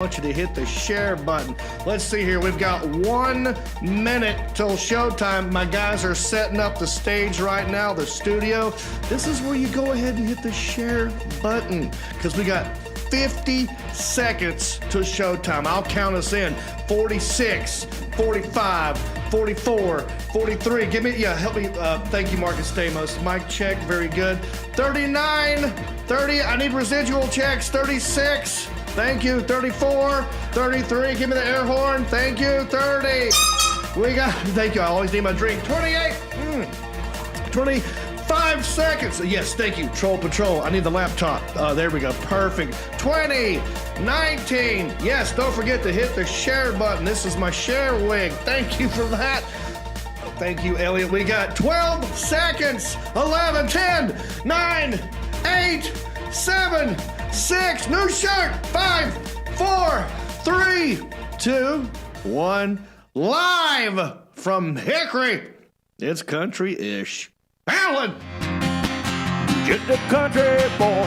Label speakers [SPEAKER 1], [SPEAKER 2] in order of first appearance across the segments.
[SPEAKER 1] I want you to hit the share button. Let's see here. We've got 1 minute till showtime. My guys are setting up the stage right now, the studio. This is where you go ahead and hit the share button because we got 50 seconds to showtime. I'll count us in. 46, 45, 44, 43. Give me, help me. Thank you, Marcus Stamos. Mic check, very good. 39, 30. I need residual checks. 36. Thank you. 34, 33. Give me the air horn. Thank you. 30. We got, thank you. I always need my drink. 28. 25 seconds. Yes, thank you. Troll Patrol. I need the laptop. There we go. Perfect. 20, 19. Yes, don't forget to hit the share button. This is my share wig. Thank you for that. Thank you, Elliot. We got 12 seconds. 11, 10, 9, 8, 7, 6, new shirt, 5, 4, 3, 2, 1, live from Hickory. It's country-ish. Alan!
[SPEAKER 2] Just a country boy,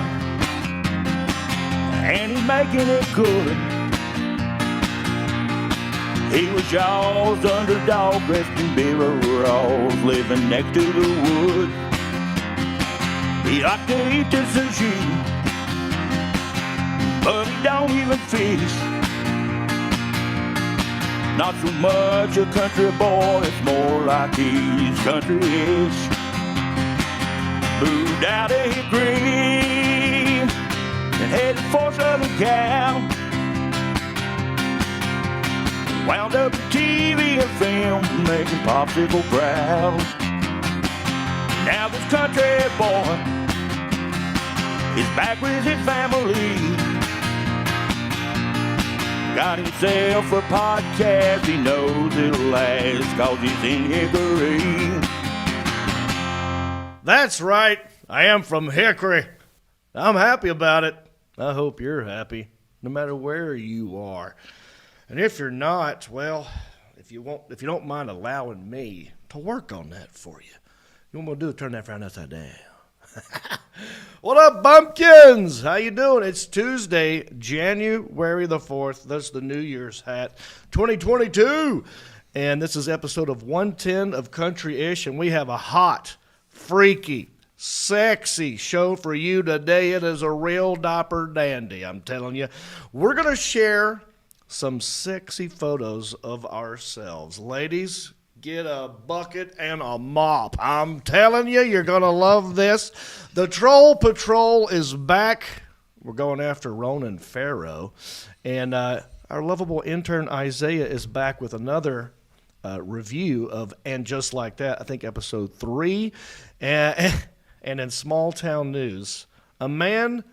[SPEAKER 2] and he's making it good. He was y'all's underdog, dressed in overalls, living next to the wood. He liked to eat the sushi, but he don't even fish. Not so much a country boy, it's more like he's country-ish. Moved out of Hickory and headed for Southern Cal. Wound up in TV and film, making popsicle proud. Now this country boy is back with his family. Got himself a podcast, he knows it'll last, cause he's in Hickory.
[SPEAKER 1] That's right. I am from Hickory. I'm happy about it. I hope you're happy, no matter where you are. And if you're not, well, if you don't mind allowing me to work on that for you, you know what I'm gonna do is turn that frown upside down. What up, bumpkins? How you doing? It's Tuesday, January the 4th. That's the New Year's hat, 2022. And this is episode of 110 of Country-ish, and we have a hot, freaky, sexy show for you today. It is a real dapper dandy, I'm telling you. We're going to share some sexy photos of ourselves. Ladies, get a bucket and a mop. I'm telling you, you're going to love this. The Troll Patrol is back. We're going after Ronan Farrow. And our lovable intern Isaiah is back with another review of And Just Like That, I think episode 3. And in small town news, a man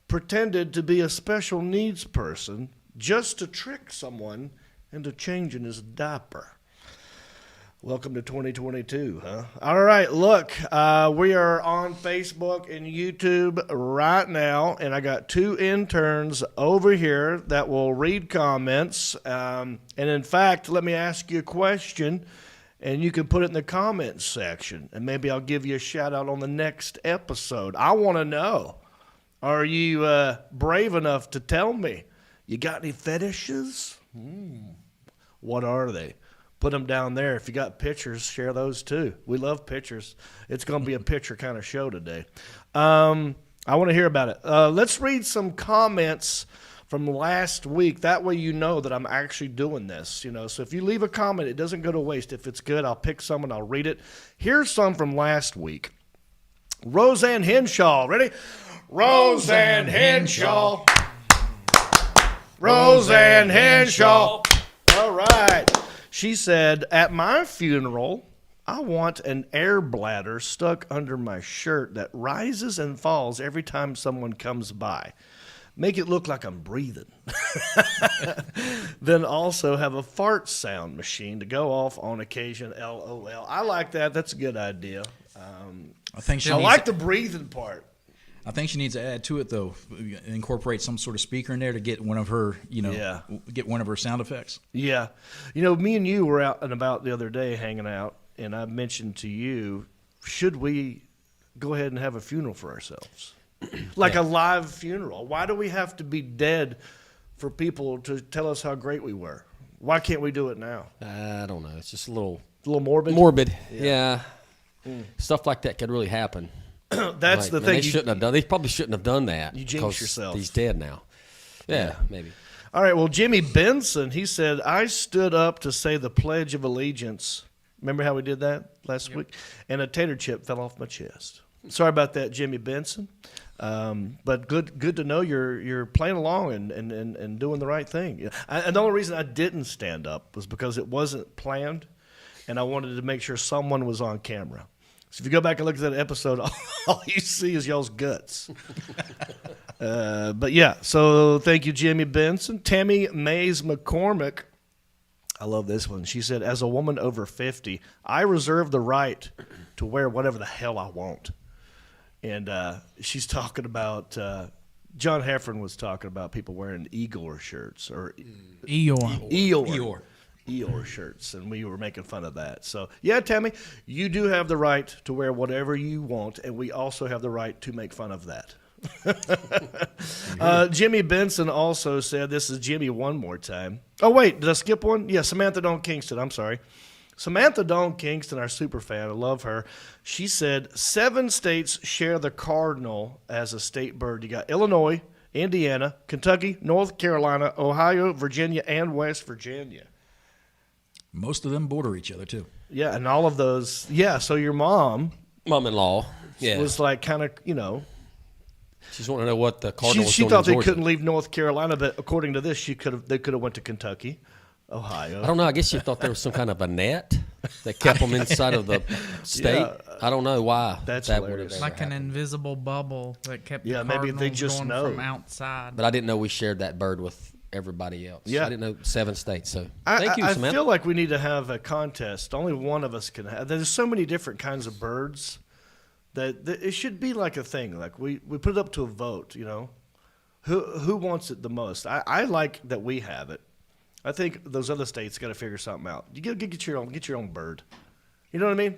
[SPEAKER 1] pretended to be a special needs person just to trick someone into changing his diaper. Welcome to 2022, huh? All right, look, we are on Facebook and YouTube right now, and I got 2 interns over here that will read comments. And in fact, let me ask you a question, and you can put it in the comments section, and maybe I'll give you a shout out on the next episode. I want to know, are you brave enough to tell me? You got any fetishes? What are they? Put them down there. If you got pictures, share those too. We love pictures. It's going to be a picture kind of show today. I want to hear about it. Let's read some comments from last week. That way you know that I'm actually doing this. So if you leave a comment, it doesn't go to waste. If it's good, I'll pick some and I'll read it. Here's some from last week. Roseanne Henshaw. Ready? Roseanne Henshaw. Roseanne Henshaw. All right. She said, at my funeral, I want an air bladder stuck under my shirt that rises and falls every time someone comes by. Make it look like I'm breathing. Then also have a fart sound machine to go off on occasion, LOL. I like that. That's a good idea. I like the breathing part.
[SPEAKER 3] I think she needs to add to it, though, incorporate some sort of speaker in there to get one of her, get one of her sound effects.
[SPEAKER 1] Yeah. Me and you were out and about the other day hanging out, and I mentioned to you, should we go ahead and have a funeral for ourselves? Like a live funeral. Why do we have to be dead for people to tell us how great we were? Why can't we do it now?
[SPEAKER 4] I don't know. It's just a little
[SPEAKER 1] morbid.
[SPEAKER 4] Morbid, yeah. Stuff like that could really happen.
[SPEAKER 1] That's the
[SPEAKER 4] man,
[SPEAKER 1] thing.
[SPEAKER 4] They shouldn't have done. They probably shouldn't have done that.
[SPEAKER 1] You jinxed yourself.
[SPEAKER 4] He's dead now. Yeah, maybe.
[SPEAKER 1] All right. Well, Jimmy Benson, he said, I stood up to say the Pledge of Allegiance. Remember how we did that last week? And a tater chip fell off my chest. Sorry about that, Jimmy Benson. But good to know you're playing along and doing the right thing. And the only reason I didn't stand up was because it wasn't planned, and I wanted to make sure someone was on camera. So if you go back and look at that episode, all you see is y'all's guts. But yeah, so thank you, Jimmy Benson. Tammy Mays McCormick, I love this one. She said, as a woman over 50, I reserve the right to wear whatever the hell I want. And she's talking about, John Heffron was talking about people wearing Igor shirts or Eeyore shirts, and we were making fun of that. So, yeah, Tammy, you do have the right to wear whatever you want, and we also have the right to make fun of that. Jimmy Benson also said, this is Jimmy one more time. Oh, wait, did I skip one? Yeah, Samantha Dawn Kingston, I'm sorry. Samantha Dawn Kingston, our super fan, I love her. She said 7 states share the cardinal as a state bird. You got Illinois, Indiana, Kentucky, North Carolina, Ohio, Virginia, and West Virginia.
[SPEAKER 3] Most of them border each other, too.
[SPEAKER 1] Yeah, and all of those. Yeah, so your
[SPEAKER 4] Mom-in-law,
[SPEAKER 1] was like kind of,
[SPEAKER 4] She's wanting to know what the Cardinals
[SPEAKER 1] she
[SPEAKER 4] doing
[SPEAKER 1] thought
[SPEAKER 4] in
[SPEAKER 1] they
[SPEAKER 4] Georgia.
[SPEAKER 1] couldn't leave North Carolina, but according to this, they could have went to Kentucky, Ohio.
[SPEAKER 4] I don't know. I guess she thought there was some kind of a net that kept them inside of the state.
[SPEAKER 1] Yeah.
[SPEAKER 4] I don't know why.
[SPEAKER 1] That's
[SPEAKER 4] that
[SPEAKER 1] hilarious.
[SPEAKER 4] would have
[SPEAKER 5] Like an invisible bubble that kept the
[SPEAKER 1] maybe they
[SPEAKER 5] Cardinals
[SPEAKER 1] just
[SPEAKER 5] going
[SPEAKER 1] know.
[SPEAKER 5] from outside.
[SPEAKER 4] But I didn't know we shared that bird with everybody else.
[SPEAKER 1] Yeah.
[SPEAKER 4] I didn't know 7 states. So thank you,
[SPEAKER 1] I
[SPEAKER 4] Samantha.
[SPEAKER 1] feel like we need to have a contest. Only one of us can have. There's so many different kinds of birds that it should be like a thing. Like we put it up to a vote. Who wants it the most? I like that we have it. I think those other states got to figure something out. You get your own bird. You know what I mean?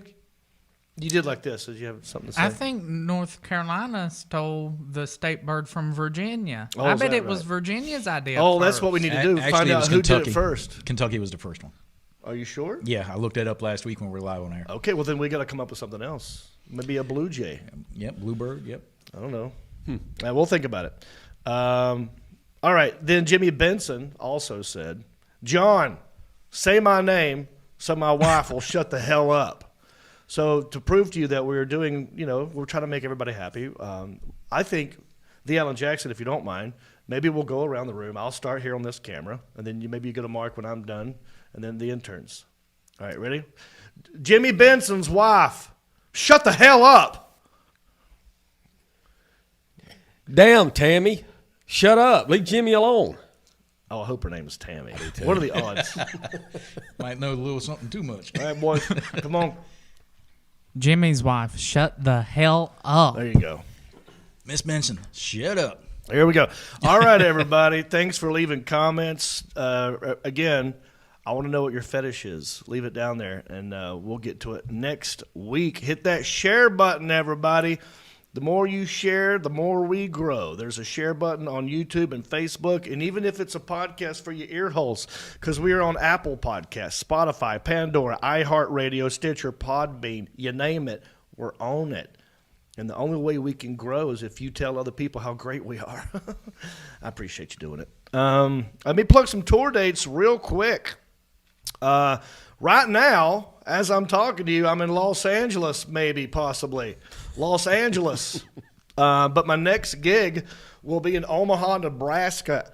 [SPEAKER 1] You did like this. Did you have something to say?
[SPEAKER 5] I think North Carolina stole the state bird from Virginia.
[SPEAKER 1] Oh,
[SPEAKER 5] I
[SPEAKER 1] is
[SPEAKER 5] bet
[SPEAKER 1] that
[SPEAKER 5] it was
[SPEAKER 1] right?
[SPEAKER 5] Virginia's idea.
[SPEAKER 1] Oh, that's what we need to do.
[SPEAKER 3] Actually,
[SPEAKER 1] Find
[SPEAKER 3] it
[SPEAKER 1] out
[SPEAKER 3] was
[SPEAKER 1] who did
[SPEAKER 3] Kentucky.
[SPEAKER 1] it first.
[SPEAKER 3] Kentucky was the first one.
[SPEAKER 1] Are you sure?
[SPEAKER 3] Yeah, I looked that up last week when we were live on air.
[SPEAKER 1] Okay, well then we got to come up with something else. Maybe a blue jay.
[SPEAKER 3] Yep, bluebird. Yep.
[SPEAKER 1] I don't know. We'll think about it. All right. Then Jimmy Benson also said, John, say my name so my wife will shut the hell up. So to prove to you that we're doing, we're trying to make everybody happy, I think the Alan Jackson, if you don't mind, maybe we'll go around the room. I'll start here on this camera, and then maybe you get a mark when I'm done, and then the interns. All right, ready? Jimmy Benson's wife, shut the hell up.
[SPEAKER 4] Damn, Tammy. Shut up. Leave Jimmy alone.
[SPEAKER 1] Oh, I hope her name is Tammy. What are the odds?
[SPEAKER 3] Might know a little something too much.
[SPEAKER 1] All right, boys, come on.
[SPEAKER 5] Jimmy's wife, shut the hell up.
[SPEAKER 1] There you go.
[SPEAKER 3] Miss Benson, shut up.
[SPEAKER 1] Here we go. All right, everybody. Thanks for leaving comments. Again, I want to know what your fetish is. Leave it down there, and we'll get to it next week. Hit that share button, everybody. The more you share, the more we grow. There's a share button on YouTube and Facebook, and even if it's a podcast for your ear holes, because we are on Apple Podcasts, Spotify, Pandora, iHeartRadio, Stitcher, Podbean, you name it, we're on it. And the only way we can grow is if you tell other people how great we are. I appreciate you doing it. Let me plug some tour dates real quick. Right now, as I'm talking to you, I'm in Los Angeles, maybe, possibly. Los Angeles. But my next gig will be in Omaha, Nebraska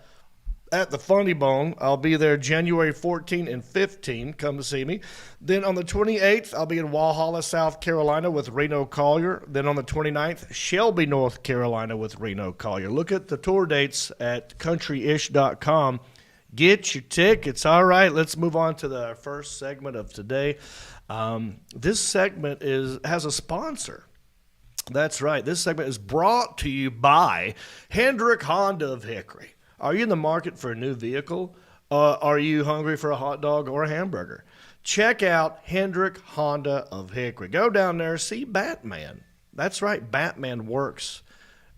[SPEAKER 1] at the Funny Bone. I'll be there January 14 and 15. Come to see me. Then on the 28th, I'll be in Walhalla, South Carolina with Reno Collier. Then on the 29th, Shelby, North Carolina with Reno Collier. Look at the tour dates at countryish.com. Get your tickets. All right, let's move on to the first segment of today. This segment has a sponsor. That's right. This segment is brought to you by Hendrick Honda of Hickory. Are you in the market for a new vehicle? Are you hungry for a hot dog or a hamburger? Check out Hendrick Honda of Hickory. Go down there, see Batman. That's right. Batman works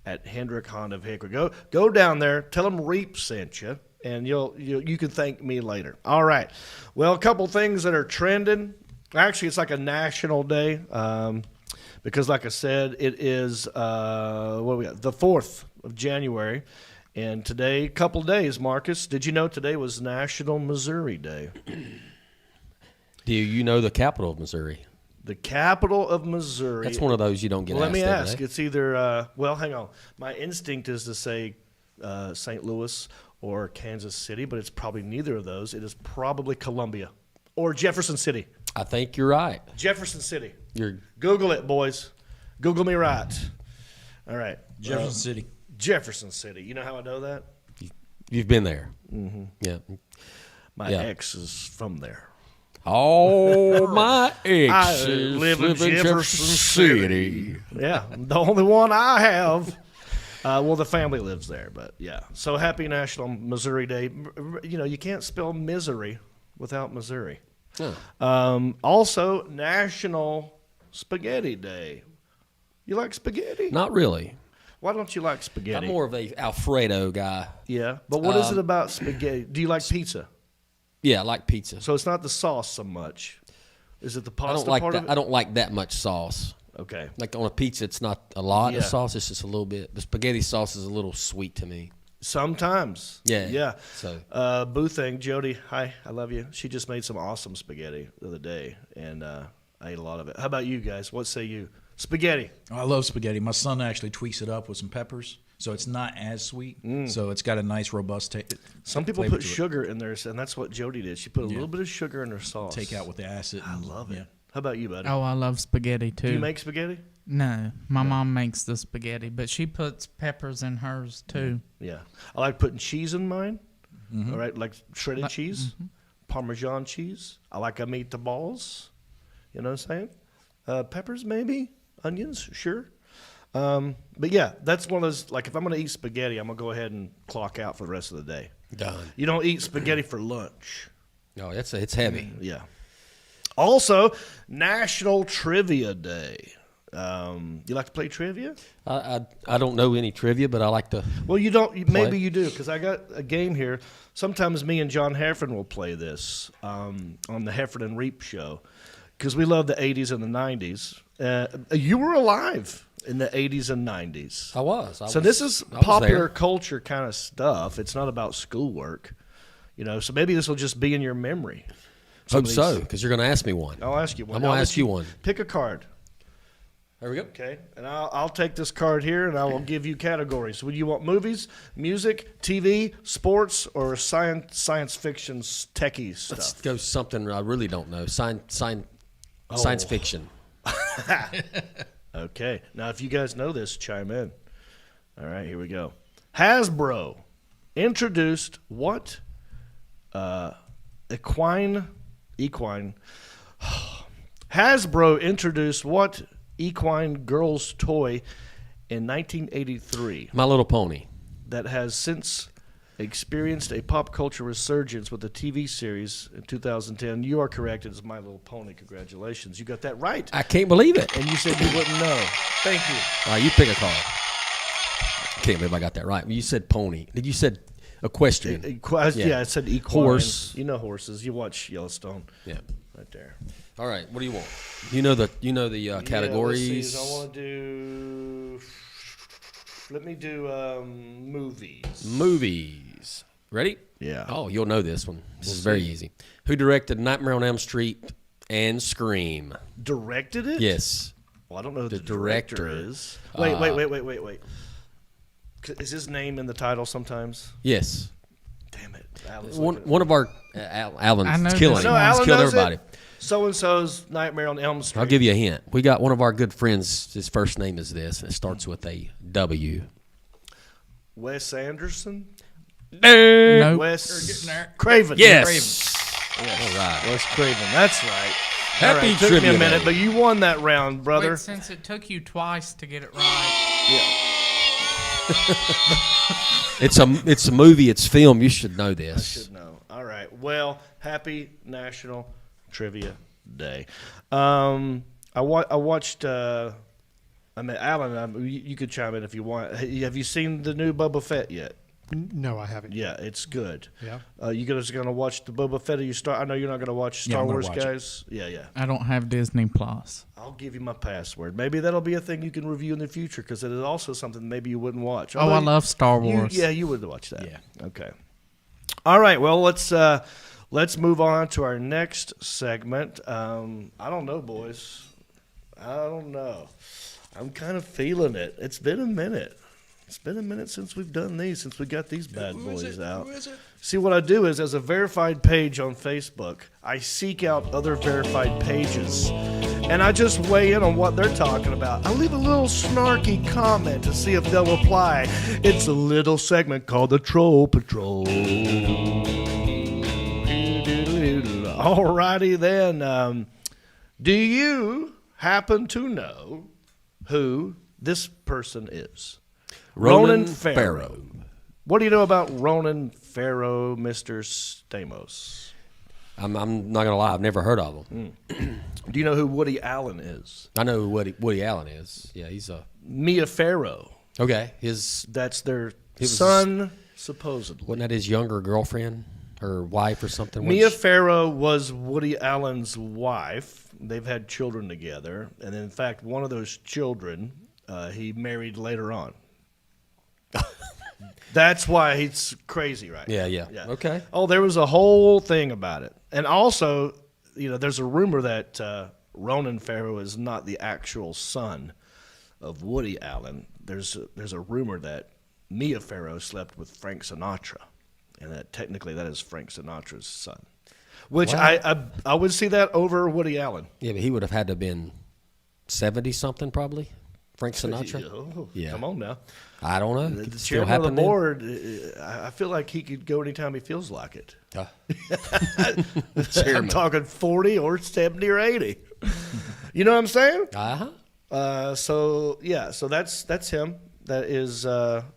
[SPEAKER 1] at Hendrick Honda of Hickory. Go down there. Tell them Reep sent you. and you can thank me later. All right. Well, a couple things that are trending. Actually, it's like a national day because, like I said, it is what do we got? The 4th of January, and today, couple days. Marcus, did you know today was National Missouri Day?
[SPEAKER 4] Do you know the capital of Missouri?
[SPEAKER 1] The capital of Missouri.
[SPEAKER 4] That's one of those you don't get
[SPEAKER 1] Well, let
[SPEAKER 4] asked
[SPEAKER 1] me
[SPEAKER 4] every
[SPEAKER 1] ask.
[SPEAKER 4] day.
[SPEAKER 1] It's either, well, hang on. My instinct is to say St. Louis or Kansas City, but it's probably neither of those. It is probably Columbia or Jefferson City.
[SPEAKER 4] I think you're right.
[SPEAKER 1] Jefferson City.
[SPEAKER 4] You're
[SPEAKER 1] Google it, boys. Google me right. All right.
[SPEAKER 3] Jefferson City.
[SPEAKER 1] Jefferson City. You know how I know that?
[SPEAKER 4] You've been there. Mm-hmm. Yeah.
[SPEAKER 1] My ex is from there.
[SPEAKER 4] Oh, my ex
[SPEAKER 1] I
[SPEAKER 4] is
[SPEAKER 1] live in Jefferson City. Yeah, the only one I have. Well, the family lives there, but yeah. So happy National Missouri Day. You know, you can't spell misery without Missouri.
[SPEAKER 4] Huh.
[SPEAKER 1] Also, National Spaghetti Day. You like spaghetti?
[SPEAKER 4] Not really.
[SPEAKER 1] Why don't you like spaghetti?
[SPEAKER 4] I'm more of a Alfredo guy.
[SPEAKER 1] Yeah, but what is it about spaghetti? Do you like pizza?
[SPEAKER 4] Yeah, I like pizza.
[SPEAKER 1] So it's not the sauce so much. Is it the pasta
[SPEAKER 4] I don't like
[SPEAKER 1] part
[SPEAKER 4] that.
[SPEAKER 1] of it?
[SPEAKER 4] I don't like that much sauce.
[SPEAKER 1] Okay.
[SPEAKER 4] Like on a pizza, it's not a lot
[SPEAKER 1] Yeah.
[SPEAKER 4] of sauce. It's just a little bit. The spaghetti sauce is a little sweet to me.
[SPEAKER 1] Sometimes.
[SPEAKER 4] Yeah.
[SPEAKER 1] Yeah.
[SPEAKER 4] So
[SPEAKER 1] Boo thing, Jody, hi, I love you. She just made some awesome spaghetti the other day, and I ate a lot of it. How about you guys? What say you? Spaghetti.
[SPEAKER 3] I love spaghetti. My son actually tweaks it up with some peppers, so it's not as sweet. So it's got a nice, robust taste.
[SPEAKER 1] Some people put sugar in theirs, and that's what Jody did. She put a little bit of sugar in her sauce.
[SPEAKER 3] Take out with the acid.
[SPEAKER 1] I love it.
[SPEAKER 3] Yeah.
[SPEAKER 1] How about you, buddy?
[SPEAKER 5] Oh, I love spaghetti too.
[SPEAKER 1] Do you make spaghetti?
[SPEAKER 5] No, my mom makes the spaghetti, but she puts peppers in hers too.
[SPEAKER 1] Yeah. I like putting cheese in mine. All right, like shredded cheese, Parmesan cheese. I like meatballs. You know what I'm saying? Peppers, maybe. Onions, sure. But yeah, that's one of those, like if I'm going to eat spaghetti, I'm going to go ahead and clock out for the rest of the day.
[SPEAKER 4] done.
[SPEAKER 1] You don't eat spaghetti for lunch.
[SPEAKER 4] No, it's heavy.
[SPEAKER 1] Yeah. Also, National Trivia Day. You like to play trivia?
[SPEAKER 4] I don't know any trivia, but I like to.
[SPEAKER 1] Well, you don't.
[SPEAKER 4] Play.
[SPEAKER 1] Maybe you do, because I got a game here. Sometimes me and John Heffron will play this on the Heffron and Reep show, because we love the 80s and the 90s. You were alive in the 80s and 90s.
[SPEAKER 4] I was.
[SPEAKER 1] So this is popular culture kind of stuff. It's not about schoolwork, you know. So maybe this will just be in your memory.
[SPEAKER 4] Hope so, because you're going to ask me one.
[SPEAKER 1] I'll ask you one.
[SPEAKER 4] I'm going to ask you one.
[SPEAKER 1] Pick a card.
[SPEAKER 4] There we go.
[SPEAKER 1] Okay, and I'll take this card here, and I will give you categories. Would you want movies, music, TV, sports, or science fiction techie stuff?
[SPEAKER 4] Let's go something I really don't know. Science fiction.
[SPEAKER 1] Okay, now if you guys know this, chime in. All right, here we go. Hasbro introduced what equine Hasbro introduced what equine girl's toy in 1983
[SPEAKER 4] My Little Pony.
[SPEAKER 1] that has since experienced a pop culture resurgence with the TV series in 2010. You are correct. It is My Little Pony. Congratulations. You got that right.
[SPEAKER 4] I can't believe it.
[SPEAKER 1] And you said you wouldn't know. Thank you.
[SPEAKER 4] All right, you pick a card. I can't believe I got that right. You said pony. Did you said equestrian?
[SPEAKER 1] Yeah, it said equine.
[SPEAKER 4] Horse.
[SPEAKER 1] You know horses. You watch Yellowstone.
[SPEAKER 4] Yeah.
[SPEAKER 1] Right there.
[SPEAKER 4] All right. What do you want? You know the categories.
[SPEAKER 1] Yeah, I want to do. Let me do movies.
[SPEAKER 4] Movies. Ready?
[SPEAKER 1] Yeah.
[SPEAKER 4] Oh, you'll know this one. This is very easy. Who directed Nightmare on Elm Street and Scream?
[SPEAKER 1] Directed it?
[SPEAKER 4] Yes.
[SPEAKER 1] Well, I don't know who
[SPEAKER 4] The
[SPEAKER 1] the director
[SPEAKER 4] director.
[SPEAKER 1] is. Wait. Is his name in the title sometimes?
[SPEAKER 4] Yes.
[SPEAKER 1] Damn it. Alan's
[SPEAKER 4] One of our
[SPEAKER 5] I know
[SPEAKER 4] Alan's killing
[SPEAKER 5] this
[SPEAKER 4] him.
[SPEAKER 5] one.
[SPEAKER 1] No,
[SPEAKER 4] He's
[SPEAKER 1] Alan
[SPEAKER 4] killed
[SPEAKER 1] knows
[SPEAKER 4] everybody.
[SPEAKER 1] it. So-and-so's Nightmare on Elm Street.
[SPEAKER 4] I'll give you a hint. We got one of our good friends. His first name is this, and it starts with a W.
[SPEAKER 1] Wes Anderson?
[SPEAKER 5] Nope.
[SPEAKER 1] Wes Craven.
[SPEAKER 4] Yes. All right.
[SPEAKER 1] Wes Craven. That's right.
[SPEAKER 4] Happy
[SPEAKER 1] All right, took me
[SPEAKER 4] trivia
[SPEAKER 1] a minute,
[SPEAKER 4] day.
[SPEAKER 1] but you won that round, brother.
[SPEAKER 5] Wait, since it took you twice to get it right.
[SPEAKER 1] Yeah.
[SPEAKER 4] It's a movie. It's film. You should know this.
[SPEAKER 1] Should know. All right. Well, happy National Trivia Day. I watched. Alan, you could chime in if you want. Have you seen the new Boba Fett yet?
[SPEAKER 6] No, I haven't.
[SPEAKER 1] Yeah, it's good.
[SPEAKER 6] Yeah.
[SPEAKER 1] You guys gonna watch the Boba Fett? I know you're not gonna watch Star
[SPEAKER 3] I'm gonna
[SPEAKER 1] Wars,
[SPEAKER 3] watch it.
[SPEAKER 1] guys. Yeah.
[SPEAKER 5] I don't have Disney Plus.
[SPEAKER 1] I'll give you my password. Maybe that'll be a thing you can review in the future because it is also something maybe you wouldn't watch.
[SPEAKER 5] Oh, I love Star Wars.
[SPEAKER 1] You would watch that.
[SPEAKER 3] Yeah.
[SPEAKER 1] Okay. All right. Well, let's move on to our next segment. I don't know, boys. I don't know. I'm kind of feeling it. It's been a minute. It's been a minute since we've done these, since we got these bad boys out.
[SPEAKER 3] Who is it?
[SPEAKER 1] See, what I do is, as a verified page on Facebook, I seek out other verified pages, and I just weigh in on what they're talking about. I leave a little snarky comment to see if they'll reply. It's a little segment called the Troll Patrol. Alrighty then. Do you happen to know who this person is? Ronan Farrow. What do you know about Ronan Farrow, Mr. Stamos?
[SPEAKER 4] I'm not gonna lie. I've never heard of him.
[SPEAKER 1] Do you know who Woody Allen is?
[SPEAKER 4] I know who Woody Allen is. Yeah, he's a
[SPEAKER 1] Mia Farrow.
[SPEAKER 4] okay.
[SPEAKER 1] That's their
[SPEAKER 4] was
[SPEAKER 1] son, supposedly.
[SPEAKER 4] Wasn't that his younger girlfriend or wife or something?
[SPEAKER 1] Mia Farrow was Woody Allen's wife. They've had children together, and in fact, one of those children he married later on. That's why he's crazy, right?
[SPEAKER 4] Yeah. Okay.
[SPEAKER 1] Oh, there was a whole thing about it. And also, there's a rumor that Ronan Farrow is not the actual son of Woody Allen. There's a rumor that Mia Farrow slept with Frank Sinatra, and that technically that is Frank Sinatra's son. Which
[SPEAKER 4] Wow.
[SPEAKER 1] I would see that over Woody Allen.
[SPEAKER 4] Yeah, but he would have had to have been 70-something probably. Frank Sinatra.
[SPEAKER 1] Oh,
[SPEAKER 4] Yeah.
[SPEAKER 1] Come on now.
[SPEAKER 4] I don't know.
[SPEAKER 1] The
[SPEAKER 4] Could still
[SPEAKER 1] chairman of the
[SPEAKER 4] happen then.
[SPEAKER 1] board, I feel like he could go anytime he feels like it. I'm talking 40 or 70 or 80. You know what I'm saying? So that's him. That is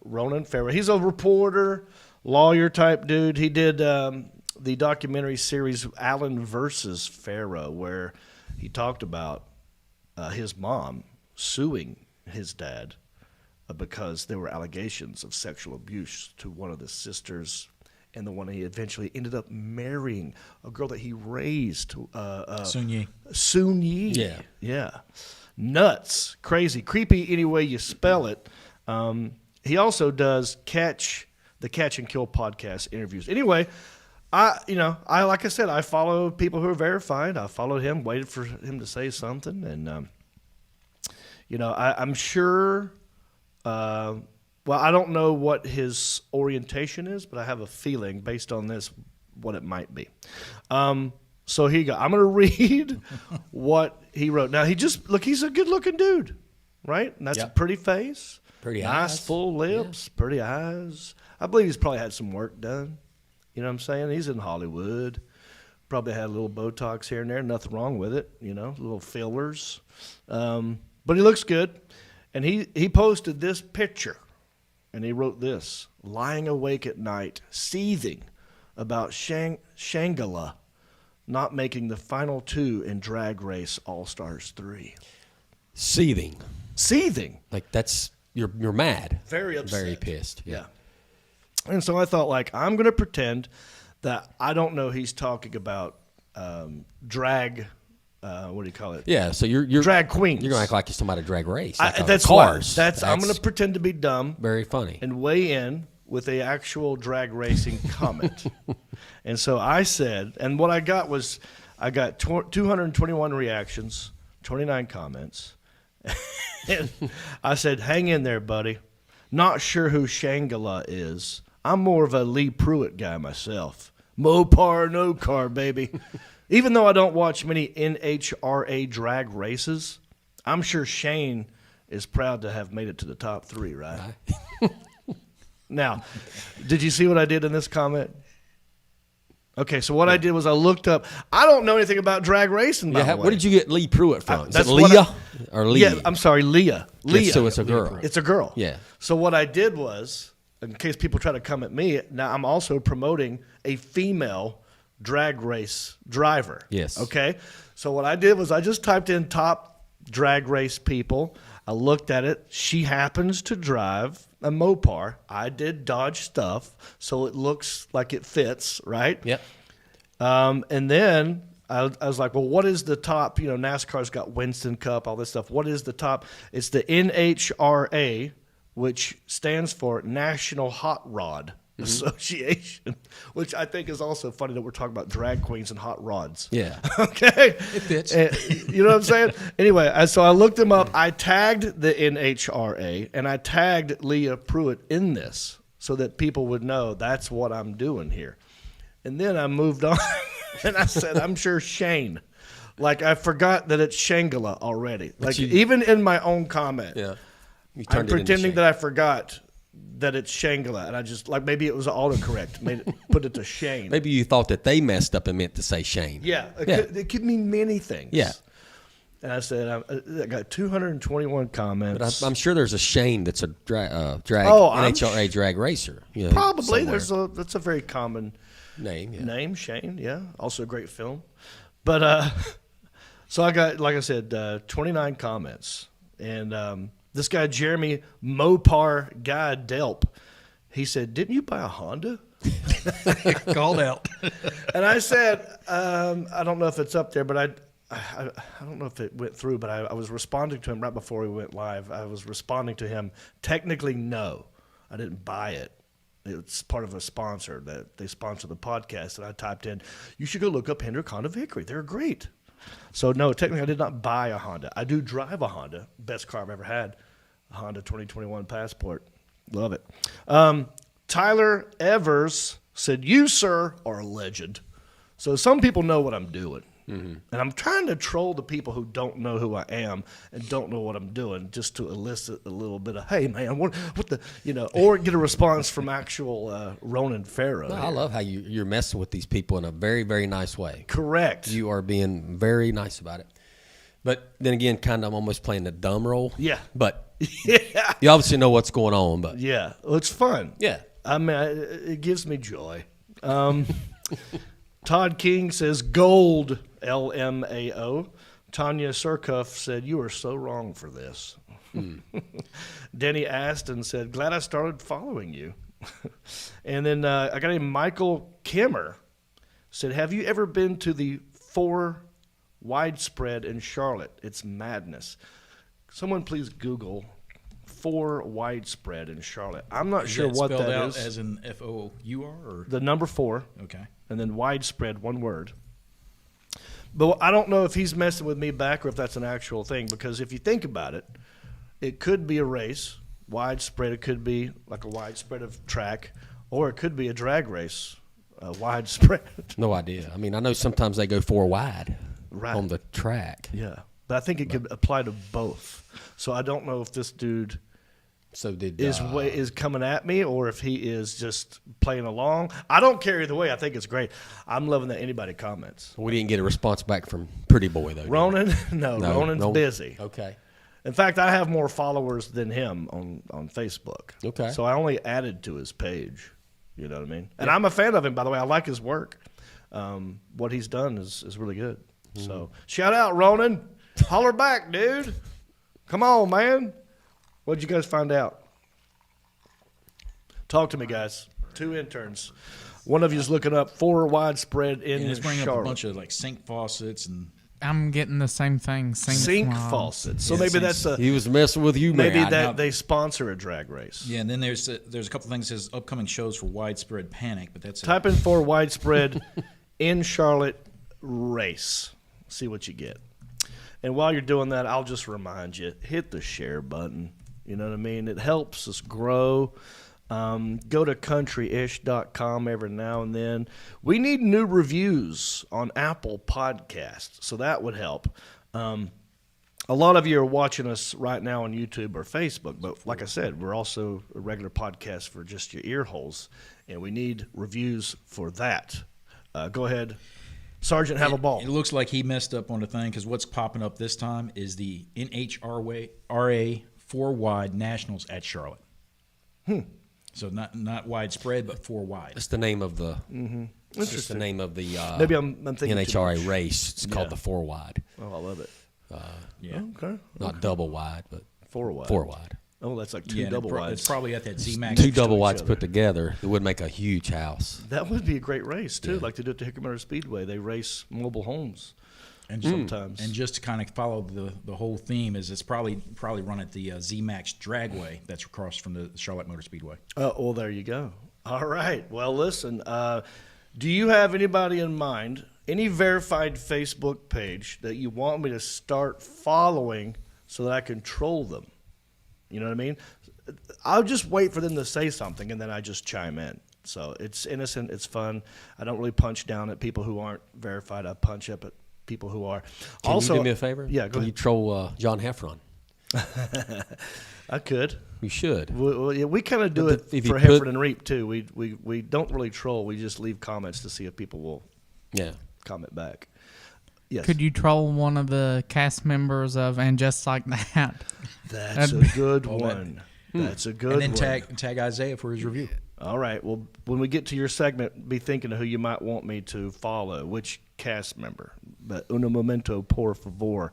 [SPEAKER 1] Ronan Farrow. He's a reporter, lawyer type dude. He did the documentary series Allen versus Farrow, where he talked about his mom suing his dad because there were allegations of sexual abuse to one of the sisters, and the one he eventually ended up marrying, a girl that he raised.
[SPEAKER 3] Sun Yi.
[SPEAKER 1] Sun Yi. Yeah. Nuts. Crazy. Creepy any way you spell it. He also does the Catch and Kill podcast interviews. Anyway, I like I said, I follow people who are verified. I followed him, waited for him to say something, and I'm sure. I don't know what his orientation is, but I have a feeling based on this what it might be. So here you go. I'm going to read what he wrote. Now, he's a good-looking dude, right? And that's a pretty face.
[SPEAKER 4] Pretty
[SPEAKER 1] nice,
[SPEAKER 4] eyes.
[SPEAKER 1] full lips, pretty eyes. I believe he's probably had some work done. You know what I'm saying? He's in Hollywood. Probably had a little Botox here and there. Nothing wrong with it, little fillers. But he looks good. And he posted this picture, and he wrote this: lying awake at night, seething about Shangela not making the final two in Drag Race All-Stars 3.
[SPEAKER 4] Seething. Like that's you're mad.
[SPEAKER 1] Very upset.
[SPEAKER 4] Very pissed.
[SPEAKER 1] Yeah. And so I thought, I'm going to pretend that I don't know he's talking about drag. What do you call it?
[SPEAKER 4] Yeah, so you're
[SPEAKER 1] drag queens.
[SPEAKER 4] You're gonna act like you're talking about a drag race.
[SPEAKER 1] That's
[SPEAKER 4] cars.
[SPEAKER 1] That's I'm gonna pretend to be dumb.
[SPEAKER 4] Very funny.
[SPEAKER 1] And weigh in with a actual drag racing comment. And so I said, and what I got was, 221 reactions, 29 comments. And I said, hang in there, buddy. Not sure who Shangela is. I'm more of a Lee Pruitt guy myself. Mopar, no car, baby. Even though I don't watch many NHRA drag races, I'm sure Shane is proud to have made it to the top 3, right? Now, did you see what I did in this comment? Okay, so what I did was I looked up. I don't know anything about drag racing, by the way.
[SPEAKER 4] Where did you get Lee Pruitt from? Is it
[SPEAKER 1] that's
[SPEAKER 4] Leah or Lee?
[SPEAKER 1] Yeah, I'm sorry, Leah.
[SPEAKER 4] Yes, so it's a girl.
[SPEAKER 1] It's a girl.
[SPEAKER 4] Yeah.
[SPEAKER 1] So what I did was, in case people try to come at me, now I'm also promoting a female drag race driver.
[SPEAKER 4] Yes.
[SPEAKER 1] Okay. So what I did was I just typed in top drag race people. I looked at it. She happens to drive a Mopar. I did Dodge stuff, so it looks like it fits, right?
[SPEAKER 4] Yep.
[SPEAKER 1] And then I was like, well, what is the top? NASCAR's got Winston Cup, all this stuff. What is the top? It's the NHRA, which stands for National Hot Rod Association, which I think is also funny that we're talking about drag queens and hot rods.
[SPEAKER 4] Yeah.
[SPEAKER 1] Okay.
[SPEAKER 3] It fits.
[SPEAKER 1] You know what I'm saying? Anyway, so I looked him up. I tagged the NHRA, and I tagged Leah Pruitt in this so that people would know that's what I'm doing here. And then I moved on, and I said, I'm sure Shane. Like, I forgot that it's Shangela already. Like, even in my own comment, I'm pretending that I forgot that it's Shangela, and I just, like, maybe it was autocorrect, put it to Shane.
[SPEAKER 4] Maybe you thought that they messed up and meant to say Shane.
[SPEAKER 1] Yeah, it could mean many things.
[SPEAKER 4] Yeah.
[SPEAKER 1] And I said, I got 221 comments.
[SPEAKER 4] But I'm sure there's a Shane that's a drag NHRA drag racer.
[SPEAKER 1] Probably. That's a very common
[SPEAKER 4] name,
[SPEAKER 1] Shane, yeah. Also a great film. But so I got, like I said, 29 comments. And this guy, Jeremy Mopar Guy Delp, he said, didn't you buy a Honda?
[SPEAKER 3] Called out.
[SPEAKER 1] And I said, I don't know if it's up there, but I don't know if it went through, but I was responding to him right before we went live. I was responding to him. Technically, no, I didn't buy it. It's part of a sponsor that they sponsor the podcast. And I typed in, you should go look up Hendrick Honda of Hickory. They're great. So, no, technically I did not buy a Honda. I do drive a Honda. Best car I've ever had. A Honda 2021 Passport. Love it. Tyler Evers said, you, sir, are a legend. So some people know what I'm doing. Mm-hmm. And I'm trying to troll the people who don't know who I am and don't know what I'm doing, just to elicit a little bit of, hey, man, what the, or get a response from actual Ronan Farrow.
[SPEAKER 4] I love how you're messing with these people in a very, very nice way.
[SPEAKER 1] Correct.
[SPEAKER 4] You are being very nice about it. But then again, kind of almost playing the dumb role.
[SPEAKER 1] Yeah.
[SPEAKER 4] But you obviously know what's going on. But
[SPEAKER 1] yeah, well, it's fun.
[SPEAKER 4] Yeah.
[SPEAKER 1] I mean, it gives me joy. Todd King says, gold, LMAO. Tanya Surkoff said, you are so wrong for this. Denny Aston said, glad I started following you. And then I got a Michael Kimmer said, have you ever been to the 4 Widespread in Charlotte? It's madness. Someone please Google 4 Widespread in Charlotte. I'm not sure what that
[SPEAKER 3] out
[SPEAKER 1] is.
[SPEAKER 3] As in FOUR or
[SPEAKER 1] the number 4.
[SPEAKER 3] Okay.
[SPEAKER 1] And then widespread, one word. But I don't know if he's messing with me back or if that's an actual thing, because if you think about it, it could be a race, widespread. It could be like a widespread of track, or it could be a drag race, widespread.
[SPEAKER 4] No idea. I mean, I know sometimes they go 4 wide on the track.
[SPEAKER 1] Yeah, but I think it could apply to both. So I don't know if this dude is coming at me or if he is just playing along. I don't care either way. I think it's great. I'm loving that anybody comments.
[SPEAKER 4] We didn't get a response back from Pretty Boy, though.
[SPEAKER 1] Ronan? No, Ronan's busy.
[SPEAKER 4] Okay.
[SPEAKER 1] In fact, I have more followers than him on Facebook.
[SPEAKER 4] Okay.
[SPEAKER 1] So I only added to his page. You know what I mean? And I'm a fan of him, by the way. I like his work. What he's done is really good. Mm-hmm. So shout out, Ronan. Holler back, dude. Come on, man. What'd you guys find out? Talk to me, guys. 2 interns. One of you's looking up 4 widespread in
[SPEAKER 3] it's bringing
[SPEAKER 1] Charlotte.
[SPEAKER 3] up a bunch of like sink faucets and.
[SPEAKER 5] I'm getting the same thing.
[SPEAKER 1] Sink faucets. So maybe that's a.
[SPEAKER 4] He was messing with you,
[SPEAKER 1] maybe
[SPEAKER 4] man.
[SPEAKER 1] that they sponsor a drag race.
[SPEAKER 3] Yeah, and then there's a couple things that says upcoming shows for Widespread Panic, but that's
[SPEAKER 1] type in 4 widespread in Charlotte race. See what you get. And while you're doing that, I'll just remind you, hit the share button. You know what I mean? It helps us grow. Go to countryish.com every now and then. We need new reviews on Apple Podcasts, so that would help. A lot of you are watching us right now on YouTube or Facebook, but like I said, we're also a regular podcast for just your ear holes, and we need reviews for that. Go ahead. Sergeant, have a ball.
[SPEAKER 3] It looks like he messed up on the thing because what's popping up this time is the NHRA 4 wide nationals at Charlotte. So not widespread, but 4 wide.
[SPEAKER 4] That's the name of the.
[SPEAKER 1] Mm-hmm.
[SPEAKER 4] It's just the name of the.
[SPEAKER 1] Maybe I'm thinking
[SPEAKER 4] NHRA race. It's called the 4 wide.
[SPEAKER 1] Oh, I love it.
[SPEAKER 3] Yeah.
[SPEAKER 1] Okay.
[SPEAKER 4] Not double wide, but
[SPEAKER 1] 4 wide.
[SPEAKER 4] 4 wide.
[SPEAKER 1] Oh, that's like 2
[SPEAKER 3] Yeah, and
[SPEAKER 1] double
[SPEAKER 3] it's
[SPEAKER 1] wides.
[SPEAKER 3] probably at that Z-Max.
[SPEAKER 4] 2
[SPEAKER 1] to
[SPEAKER 4] double
[SPEAKER 1] each
[SPEAKER 4] wides
[SPEAKER 1] other.
[SPEAKER 4] put together, it would make a huge house.
[SPEAKER 1] That would be a great race too. Like they do at the Hickory Motor Speedway. They race mobile homes
[SPEAKER 3] And
[SPEAKER 1] sometimes.
[SPEAKER 3] And just to kind of follow the whole theme is it's probably run at the Z-Max Dragway that's across from the Charlotte Motor Speedway.
[SPEAKER 1] Well, there you go. All right. Well, listen. Do you have anybody in mind? Any verified Facebook page that you want me to start following so that I can troll them? You know what I mean? I'll just wait for them to say something, and then I just chime in. So it's innocent. It's fun. I don't really punch down at people who aren't verified. I punch up at people who are.
[SPEAKER 4] Can
[SPEAKER 1] Also,
[SPEAKER 4] you do me a favor?
[SPEAKER 1] Yeah, go
[SPEAKER 4] Can you
[SPEAKER 1] ahead.
[SPEAKER 4] troll John Heffron?
[SPEAKER 1] I could.
[SPEAKER 4] You should.
[SPEAKER 1] We kind of do
[SPEAKER 4] But
[SPEAKER 1] it
[SPEAKER 4] if
[SPEAKER 1] for
[SPEAKER 4] you put-
[SPEAKER 1] Heffron and Reep, too. We don't really troll. We just leave comments to see if people will
[SPEAKER 4] Yeah.
[SPEAKER 1] comment back. Yes.
[SPEAKER 5] Could you troll one of the cast members of And Just Like That?
[SPEAKER 1] That's a
[SPEAKER 5] That'd
[SPEAKER 1] good one. That's a good
[SPEAKER 3] And then
[SPEAKER 1] one.
[SPEAKER 3] tag Isaiah for his review.
[SPEAKER 1] All right. Well, when we get to your segment, be thinking of who you might want me to follow, which cast member. But un momento, por favor.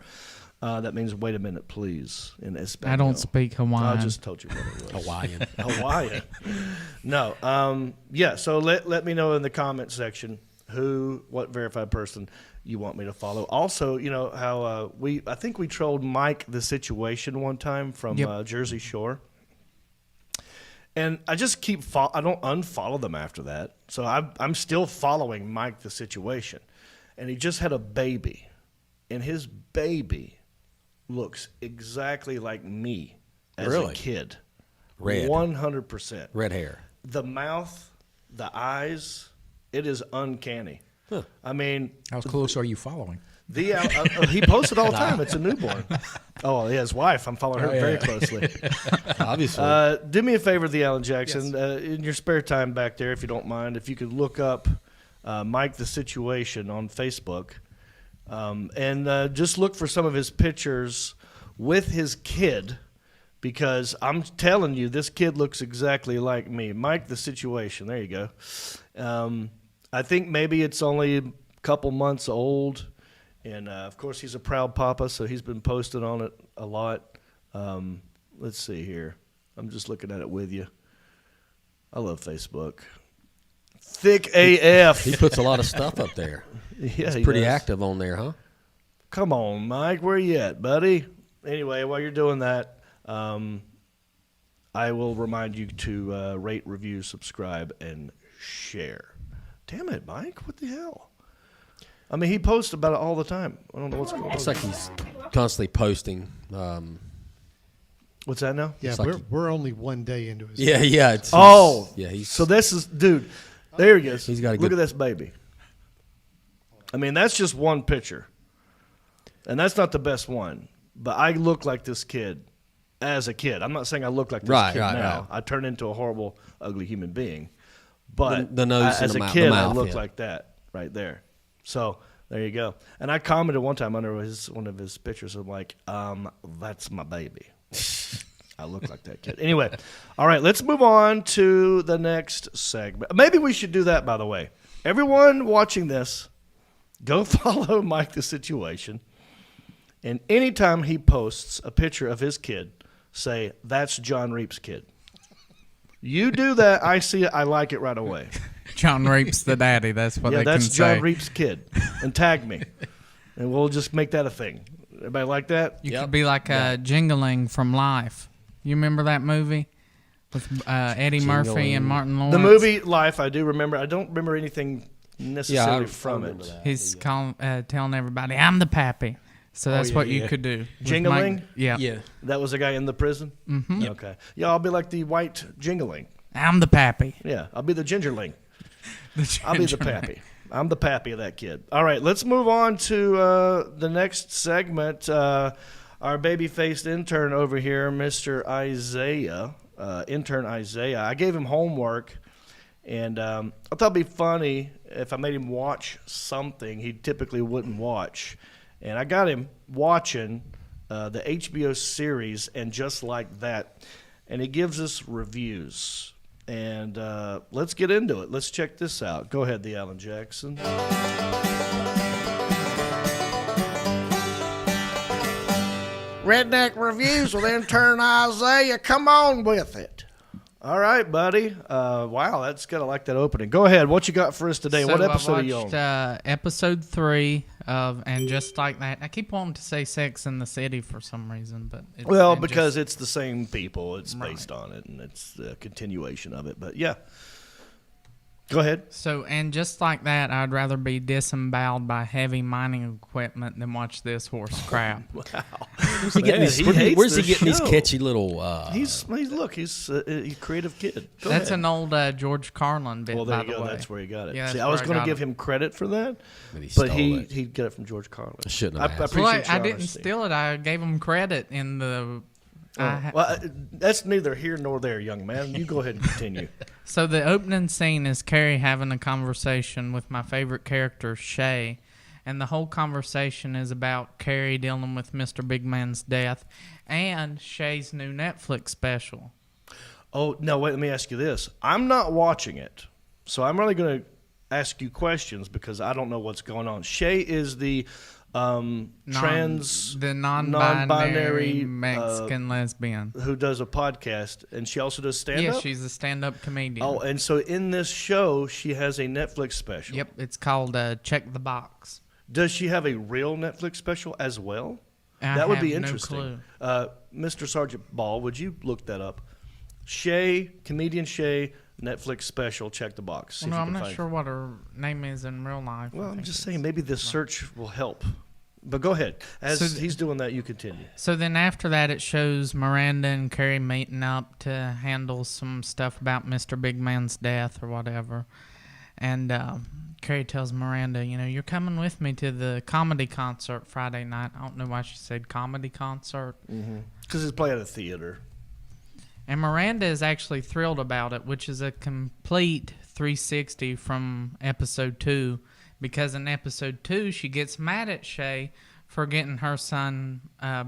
[SPEAKER 1] That means wait a minute, please, in Espanol.
[SPEAKER 5] I don't speak Hawaiian.
[SPEAKER 1] I just told you what it was.
[SPEAKER 4] Hawaiian.
[SPEAKER 1] Hawaiian. No. Yeah, so let me know in the comment section what verified person you want me to follow. Also, you know how I think we trolled Mike the Situation one time from Jersey Shore. And I just I don't unfollow them after that. So I'm still following Mike the Situation. And he just had a baby. And his baby looks exactly like me as a
[SPEAKER 4] Really?
[SPEAKER 1] kid.
[SPEAKER 4] Red.
[SPEAKER 1] 100%.
[SPEAKER 4] Red hair.
[SPEAKER 1] The mouth, the eyes, it is uncanny.
[SPEAKER 4] Huh.
[SPEAKER 1] I mean,
[SPEAKER 3] How close are you following?
[SPEAKER 1] he posts it all the time. It's a newborn. Oh, yeah, his wife. I'm following her very closely.
[SPEAKER 4] Obviously.
[SPEAKER 1] Do me a favor, the Alan Jackson. In your spare time back there, if you don't mind, if you could look up Mike the Situation on Facebook and just look for some of his pictures with his kid, because I'm telling you, this kid looks exactly like me. Mike the Situation. There you go. I think maybe it's only a couple months old. And, of course, he's a proud papa, so he's been posting on it a lot. Let's see here. I'm just looking at it with you. I love Facebook. Thick AF.
[SPEAKER 4] He puts a lot of stuff up there.
[SPEAKER 1] Yeah,
[SPEAKER 4] He's pretty
[SPEAKER 1] does.
[SPEAKER 4] active on there, huh?
[SPEAKER 1] Come on, Mike. Where you at, buddy? Anyway, while you're doing that, I will remind you to rate, review, subscribe, and share. Damn it, Mike. What the hell? I mean, he posts about it all the time. I don't know what's going on.
[SPEAKER 4] It's like he's constantly posting.
[SPEAKER 1] What's that now?
[SPEAKER 6] Yeah,
[SPEAKER 4] It's like
[SPEAKER 6] we're only one day into his.
[SPEAKER 4] Yeah. He's
[SPEAKER 1] So this is, dude, there he is.
[SPEAKER 4] He's got a
[SPEAKER 1] Look
[SPEAKER 4] good-
[SPEAKER 1] at this baby. I mean, that's just one picture. And that's not the best one. But I look like this kid as a kid. I'm not saying I look like this
[SPEAKER 4] Right,
[SPEAKER 1] kid
[SPEAKER 4] right,
[SPEAKER 1] now.
[SPEAKER 4] right.
[SPEAKER 1] I turn into a horrible, ugly human being. But
[SPEAKER 4] The nose and
[SPEAKER 1] as
[SPEAKER 4] the
[SPEAKER 1] a
[SPEAKER 4] mouth-
[SPEAKER 1] kid,
[SPEAKER 4] the mouth,
[SPEAKER 1] I look
[SPEAKER 4] yeah.
[SPEAKER 1] like that right there. So there you go. And I commented one time under one of his pictures. I'm like, that's my baby. I look like that kid. Anyway, all right, let's move on to the next segment. Maybe we should do that, by the way. Everyone watching this, go follow Mike the Situation. And anytime he posts a picture of his kid, say, that's John Reep's kid. You do that, I see it, I like it right away.
[SPEAKER 5] John Reep's the daddy. That's what
[SPEAKER 1] Yeah,
[SPEAKER 5] they
[SPEAKER 1] that's
[SPEAKER 5] can
[SPEAKER 1] John
[SPEAKER 5] say.
[SPEAKER 1] Reep's kid. And tag me. And we'll just make that a thing. Everybody like that?
[SPEAKER 5] You could be like Jingling from Life. You remember that movie with Eddie Murphy
[SPEAKER 4] Jingling.
[SPEAKER 5] and Martin Lawrence?
[SPEAKER 1] The movie Life, I do remember. I don't remember anything necessarily
[SPEAKER 4] I
[SPEAKER 1] from
[SPEAKER 4] remember
[SPEAKER 1] it.
[SPEAKER 4] that.
[SPEAKER 5] He's telling everybody, "I'm the pappy." So that's what you could do. with
[SPEAKER 1] Jingling?
[SPEAKER 5] Mike- Yeah.
[SPEAKER 3] Yeah.
[SPEAKER 1] That was a guy in the prison? Mm-hmm. Okay. Yeah, I'll be like the white jingling.
[SPEAKER 5] I'm the pappy.
[SPEAKER 1] Yeah, I'll be the gingerling.
[SPEAKER 5] The
[SPEAKER 1] I'll be the
[SPEAKER 5] gingerling.
[SPEAKER 1] pappy. I'm the pappy of that kid. All right, let's move on to the next segment. Our baby-faced intern over here, Mr. Isaiah, intern Isaiah. I gave him homework, and I thought it'd be funny if I made him watch something he typically wouldn't watch. And I got him watching the HBO series And Just Like That, and he gives us reviews. And let's get into it. Let's check this out. Go ahead, the Alan Jackson. Redneck Reviews will then turn Isaiah. Come on with it. All right, buddy. Wow, that's kind of like that opening. Go ahead. What you got for us today?
[SPEAKER 5] So
[SPEAKER 1] What episode
[SPEAKER 5] I
[SPEAKER 1] are you
[SPEAKER 5] watched,
[SPEAKER 1] on?
[SPEAKER 5] episode 3 of And Just Like That. I keep wanting to say Sex in the City for some reason, but it's
[SPEAKER 1] Well,
[SPEAKER 5] And
[SPEAKER 1] because
[SPEAKER 5] Just-
[SPEAKER 1] it's the same people. It's based on it, and it's a continuation of it. But yeah. Go ahead.
[SPEAKER 5] So, and just like that, I'd rather be disemboweled by heavy mining equipment than watch this horse crap.
[SPEAKER 4] Where's he getting,
[SPEAKER 1] Man,
[SPEAKER 4] these,
[SPEAKER 1] he
[SPEAKER 4] where's he-
[SPEAKER 1] hates
[SPEAKER 4] where's he
[SPEAKER 1] this
[SPEAKER 4] getting these
[SPEAKER 1] show.
[SPEAKER 4] catchy little...
[SPEAKER 1] He's a creative kid. Go
[SPEAKER 5] That's
[SPEAKER 1] ahead.
[SPEAKER 5] an old George Carlin bit,
[SPEAKER 1] Well, there
[SPEAKER 5] by
[SPEAKER 1] you
[SPEAKER 5] the
[SPEAKER 1] go.
[SPEAKER 5] way.
[SPEAKER 1] That's where he got it.
[SPEAKER 5] Yeah,
[SPEAKER 1] See,
[SPEAKER 5] that's
[SPEAKER 1] I was
[SPEAKER 5] where I
[SPEAKER 1] going to
[SPEAKER 5] got
[SPEAKER 1] give
[SPEAKER 5] it.
[SPEAKER 1] him credit for that,
[SPEAKER 4] But he
[SPEAKER 1] but
[SPEAKER 4] stole it.
[SPEAKER 1] he'd get it from George Carlin.
[SPEAKER 4] Shouldn't
[SPEAKER 1] I
[SPEAKER 4] have.
[SPEAKER 1] appreciate
[SPEAKER 5] Well,
[SPEAKER 1] your
[SPEAKER 5] I didn't
[SPEAKER 1] honesty.
[SPEAKER 5] steal it. I gave him credit in the...
[SPEAKER 1] Well, that's neither here nor there, young man. You go ahead and continue.
[SPEAKER 5] So the opening scene is Carrie having a conversation with my favorite character, Shay, and the whole conversation is about Carrie dealing with Mr. Big Man's death and Shay's new Netflix special.
[SPEAKER 1] Oh, no, wait, let me ask you this. I'm not watching it, so I'm really going to ask you questions because I don't know what's going on. Shay is the non-binary
[SPEAKER 5] Mexican lesbian.
[SPEAKER 1] who does a podcast, and she also does stand-up?
[SPEAKER 5] Yeah, she's a stand-up comedian.
[SPEAKER 1] Oh, and so in this show, she has a Netflix special.
[SPEAKER 5] Yep, it's called Check the Box.
[SPEAKER 1] Does she have a real Netflix special as well?
[SPEAKER 5] I
[SPEAKER 1] That would be
[SPEAKER 5] have no
[SPEAKER 1] interesting.
[SPEAKER 5] clue.
[SPEAKER 1] Mr. Sergeant Ball, would you look that up? Shay, comedian Shay, Netflix special, check the box. See
[SPEAKER 5] Well,
[SPEAKER 1] if
[SPEAKER 5] no,
[SPEAKER 1] you
[SPEAKER 5] I'm
[SPEAKER 1] can
[SPEAKER 5] not
[SPEAKER 1] find
[SPEAKER 5] sure what her name is in real life.
[SPEAKER 1] Well,
[SPEAKER 5] I
[SPEAKER 1] I'm
[SPEAKER 5] think
[SPEAKER 1] just
[SPEAKER 5] it's-
[SPEAKER 1] saying maybe this search will help. But go ahead. As
[SPEAKER 5] So
[SPEAKER 1] he's doing that, you continue.
[SPEAKER 5] So then after that, it shows Miranda and Carrie meeting up to handle some stuff about Mr. Big Man's death or whatever. And Carrie tells Miranda, you're coming with me to the comedy concert Friday night. I don't know why she said comedy concert.
[SPEAKER 1] Because it's playing at a theater.
[SPEAKER 5] And Miranda is actually thrilled about it, which is a complete 360 from episode 2. Because in episode 2, she gets mad at Shay for getting her son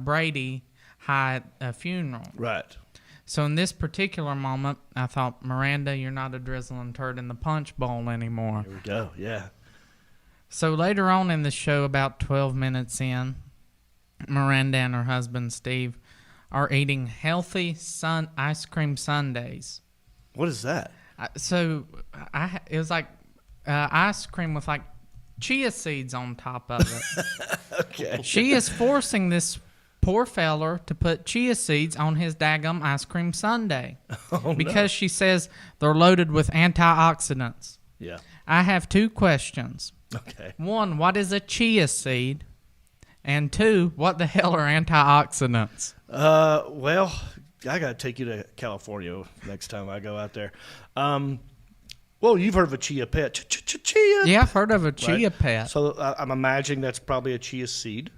[SPEAKER 5] Brady high at a funeral.
[SPEAKER 1] Right.
[SPEAKER 5] So in this particular moment, I thought, Miranda, you're not a drizzling turd in the punch bowl anymore.
[SPEAKER 1] Here we go. Yeah.
[SPEAKER 5] So later on in the show, about 12 minutes in, Miranda and her husband, Steve, are eating healthy ice cream sundaes.
[SPEAKER 1] What is that?
[SPEAKER 5] It was like ice cream with like chia seeds on top of it.
[SPEAKER 1] Okay.
[SPEAKER 5] She is forcing this poor feller to put chia seeds on his daggum ice cream sundae because she says they're loaded with antioxidants.
[SPEAKER 1] Yeah.
[SPEAKER 5] I have 2 questions.
[SPEAKER 1] Okay.
[SPEAKER 5] 1, what is a chia seed? And 2, what the hell are antioxidants?
[SPEAKER 1] Well, I got to take you to California next time I go out there. Well, you've heard of a chia pet. Chia.
[SPEAKER 5] Yeah, I've heard of a chia
[SPEAKER 1] Right.
[SPEAKER 5] pet.
[SPEAKER 1] So I'm imagining that's probably a chia seed.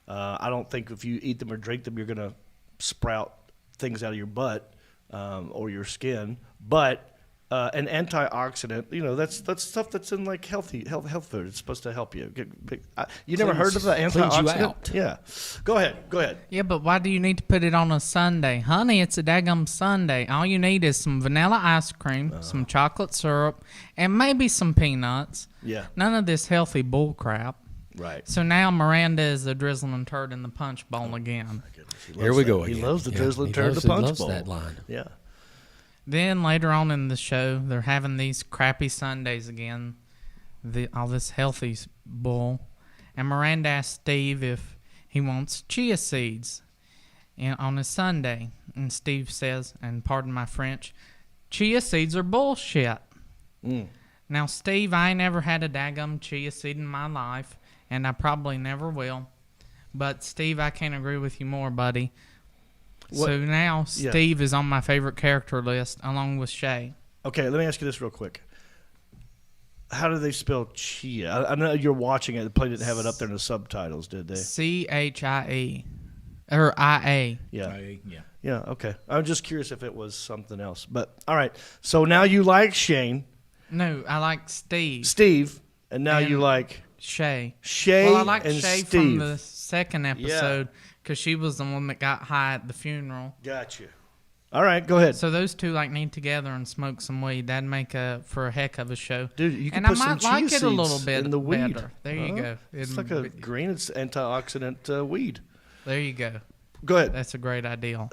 [SPEAKER 1] I don't think if you eat them or drink them, you're going to sprout things out of your butt or your skin. But an antioxidant, that's stuff that's in like health food. It's supposed to help you. You never heard of the
[SPEAKER 4] Cleans you
[SPEAKER 1] antioxidant?
[SPEAKER 4] out.
[SPEAKER 1] Yeah. Go ahead.
[SPEAKER 5] Yeah, but why do you need to put it on a sundae? Honey, it's a daggum sundae. All you need is some vanilla ice cream, some chocolate syrup, and maybe some peanuts.
[SPEAKER 1] Yeah.
[SPEAKER 5] None of this healthy bull crap.
[SPEAKER 1] Right.
[SPEAKER 5] So now Miranda is the drizzling turd in the punch bowl again.
[SPEAKER 4] Here we go
[SPEAKER 1] He
[SPEAKER 4] again.
[SPEAKER 1] loves the
[SPEAKER 4] Yeah,
[SPEAKER 1] drizzling
[SPEAKER 4] he
[SPEAKER 1] turd,
[SPEAKER 4] loves-
[SPEAKER 1] the punch
[SPEAKER 4] he loves
[SPEAKER 1] bowl.
[SPEAKER 4] that line.
[SPEAKER 1] Yeah.
[SPEAKER 5] Then later on in the show, they're having these crappy sundaes again, all this healthy bull. And Miranda asks Steve if he wants chia seeds on his sundae. And Steve says, and pardon my French, chia seeds are bullshit. Now, Steve, I ain't never had a daggum chia seed in my life, and I probably never will. But, Steve, I can't agree with you more, buddy. So now Steve is on my favorite character list along with Shay.
[SPEAKER 1] Okay, let me ask you this real quick. How do they spell chia? I know you're watching it. They probably didn't have it up there in the subtitles, did they?
[SPEAKER 5] CHIE. Or IA.
[SPEAKER 1] Yeah.
[SPEAKER 3] Yeah.
[SPEAKER 1] Yeah, okay. I'm just curious if it was something else. But, all right. So now you like Shane,
[SPEAKER 5] No, I like Steve.
[SPEAKER 1] Steve, and now
[SPEAKER 5] And
[SPEAKER 1] you like
[SPEAKER 5] Shay.
[SPEAKER 1] Shay
[SPEAKER 5] Well, I like
[SPEAKER 1] and
[SPEAKER 5] Shay
[SPEAKER 1] Steve.
[SPEAKER 5] from the second episode because she was the one that got high at the funeral.
[SPEAKER 1] Gotcha. All right, go ahead.
[SPEAKER 5] So those two need together and smoke some weed. That'd make for a heck of a show.
[SPEAKER 1] Dude, you can
[SPEAKER 5] and
[SPEAKER 1] put
[SPEAKER 5] I
[SPEAKER 1] some
[SPEAKER 5] might
[SPEAKER 1] chia
[SPEAKER 5] like it a little
[SPEAKER 1] seeds
[SPEAKER 5] bit
[SPEAKER 1] in the weed.
[SPEAKER 5] better. There you go.
[SPEAKER 1] It's like a green, it's antioxidant weed.
[SPEAKER 5] There you go.
[SPEAKER 1] Go ahead.
[SPEAKER 5] That's a great idea.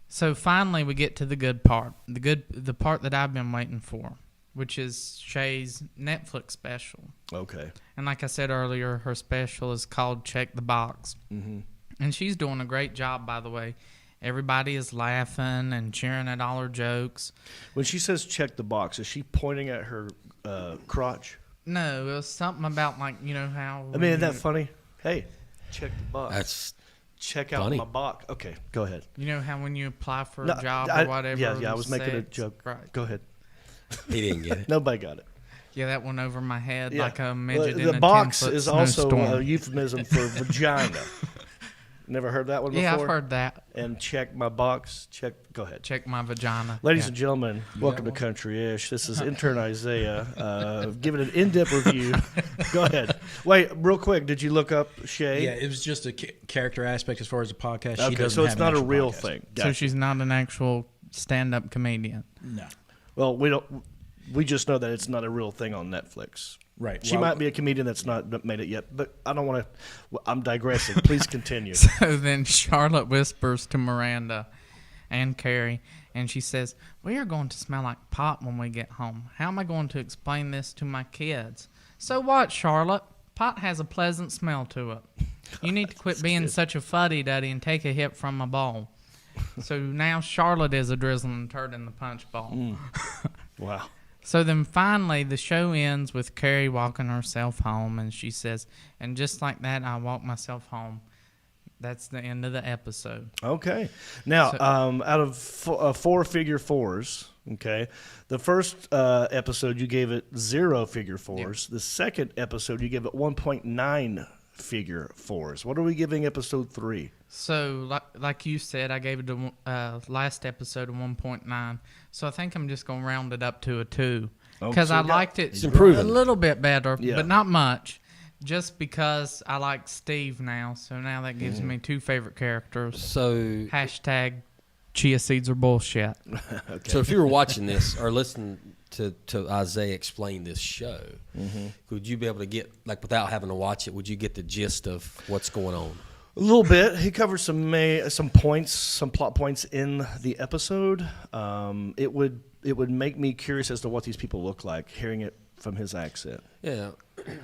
[SPEAKER 5] So finally, we get to the good part, the part that I've been waiting for, which is Shay's Netflix special.
[SPEAKER 1] Okay.
[SPEAKER 5] And like I said earlier, her special is called Check the Box. Mm-hmm. And she's doing a great job, by the way. Everybody is laughing and cheering at all her jokes.
[SPEAKER 1] When she says check the box, is she pointing at her crotch?
[SPEAKER 5] No, it was something about, like, you know how...
[SPEAKER 1] I mean, isn't that funny? Hey, check the box.
[SPEAKER 4] That's
[SPEAKER 1] check out
[SPEAKER 4] funny.
[SPEAKER 1] my box. Okay, go ahead.
[SPEAKER 5] You know how when you apply for
[SPEAKER 1] No,
[SPEAKER 5] a job
[SPEAKER 1] I-
[SPEAKER 5] or whatever...
[SPEAKER 1] Yeah, I was making a
[SPEAKER 5] sex-
[SPEAKER 1] joke.
[SPEAKER 5] Right.
[SPEAKER 1] Go ahead.
[SPEAKER 4] he didn't get it.
[SPEAKER 1] Nobody got it.
[SPEAKER 5] Yeah, that went over my head
[SPEAKER 1] Yeah.
[SPEAKER 5] like a midget
[SPEAKER 1] Well,
[SPEAKER 5] in
[SPEAKER 1] the
[SPEAKER 5] a
[SPEAKER 1] box
[SPEAKER 5] 10-foot
[SPEAKER 1] is also
[SPEAKER 5] snowstorm.
[SPEAKER 1] a euphemism for vagina. Never heard that one before?
[SPEAKER 5] Yeah, I've heard that.
[SPEAKER 1] And check my box. Go ahead.
[SPEAKER 5] Check my vagina.
[SPEAKER 1] Ladies
[SPEAKER 5] Yeah.
[SPEAKER 1] and gentlemen, welcome to Country-ish. This is intern Isaiah giving an in-depth review. Go ahead. Wait, real quick. Did you look up Shay?
[SPEAKER 3] Yeah, it was just a character aspect as far as the podcast. She
[SPEAKER 1] Okay,
[SPEAKER 3] doesn't
[SPEAKER 1] so it's
[SPEAKER 3] have an
[SPEAKER 1] not a
[SPEAKER 3] actual
[SPEAKER 1] real
[SPEAKER 3] podcast.
[SPEAKER 1] thing.
[SPEAKER 5] So
[SPEAKER 1] Gotcha.
[SPEAKER 5] she's not an actual stand-up comedian.
[SPEAKER 3] No.
[SPEAKER 1] Well, we don't. We just know that it's not a real thing on Netflix.
[SPEAKER 3] Right.
[SPEAKER 1] She
[SPEAKER 3] Well,
[SPEAKER 1] might be a comedian that's not made it yet, but I don't want to. I'm digressing. Please continue.
[SPEAKER 5] So then Charlotte whispers to Miranda and Carrie, and she says, "We are going to smell like pot when we get home. How am I going to explain this to my kids?" So what, Charlotte? Pot has a pleasant smell to it. You need to quit being such a fuddy-duddy and take a hit from my bowl. So now Charlotte is a drizzling turd in the punch bowl.
[SPEAKER 1] Wow.
[SPEAKER 5] So then finally the show ends with Carrie walking herself home, and she says, "And just like that, I walked myself home." That's the end of the episode.
[SPEAKER 1] Okay. Now,
[SPEAKER 5] So-
[SPEAKER 1] out of four figure fours, okay, the first episode you gave it 0 figure fours. The second episode you gave it 1.9 figure fours. What are we giving episode 3?
[SPEAKER 5] So like you said, I gave it a last episode a 1.9. So I think I'm just going to round it up to a 2. Because
[SPEAKER 1] so
[SPEAKER 5] I
[SPEAKER 1] you got-
[SPEAKER 5] liked it
[SPEAKER 4] It's improving.
[SPEAKER 5] a little bit better,
[SPEAKER 1] Yeah.
[SPEAKER 5] but not much. Just because I like Steve now. So now that gives me 2 favorite characters.
[SPEAKER 4] So,
[SPEAKER 5] Hashtag chia seeds are bullshit.
[SPEAKER 4] so if you were watching this or listening to Isaiah explain this show, would you be able to get, like, without having to watch it, would you get the gist of what's going on?
[SPEAKER 1] A little bit. He covers some points, some plot points in the episode. It would make me curious as to what these people look like, hearing it from his accent.
[SPEAKER 4] Yeah.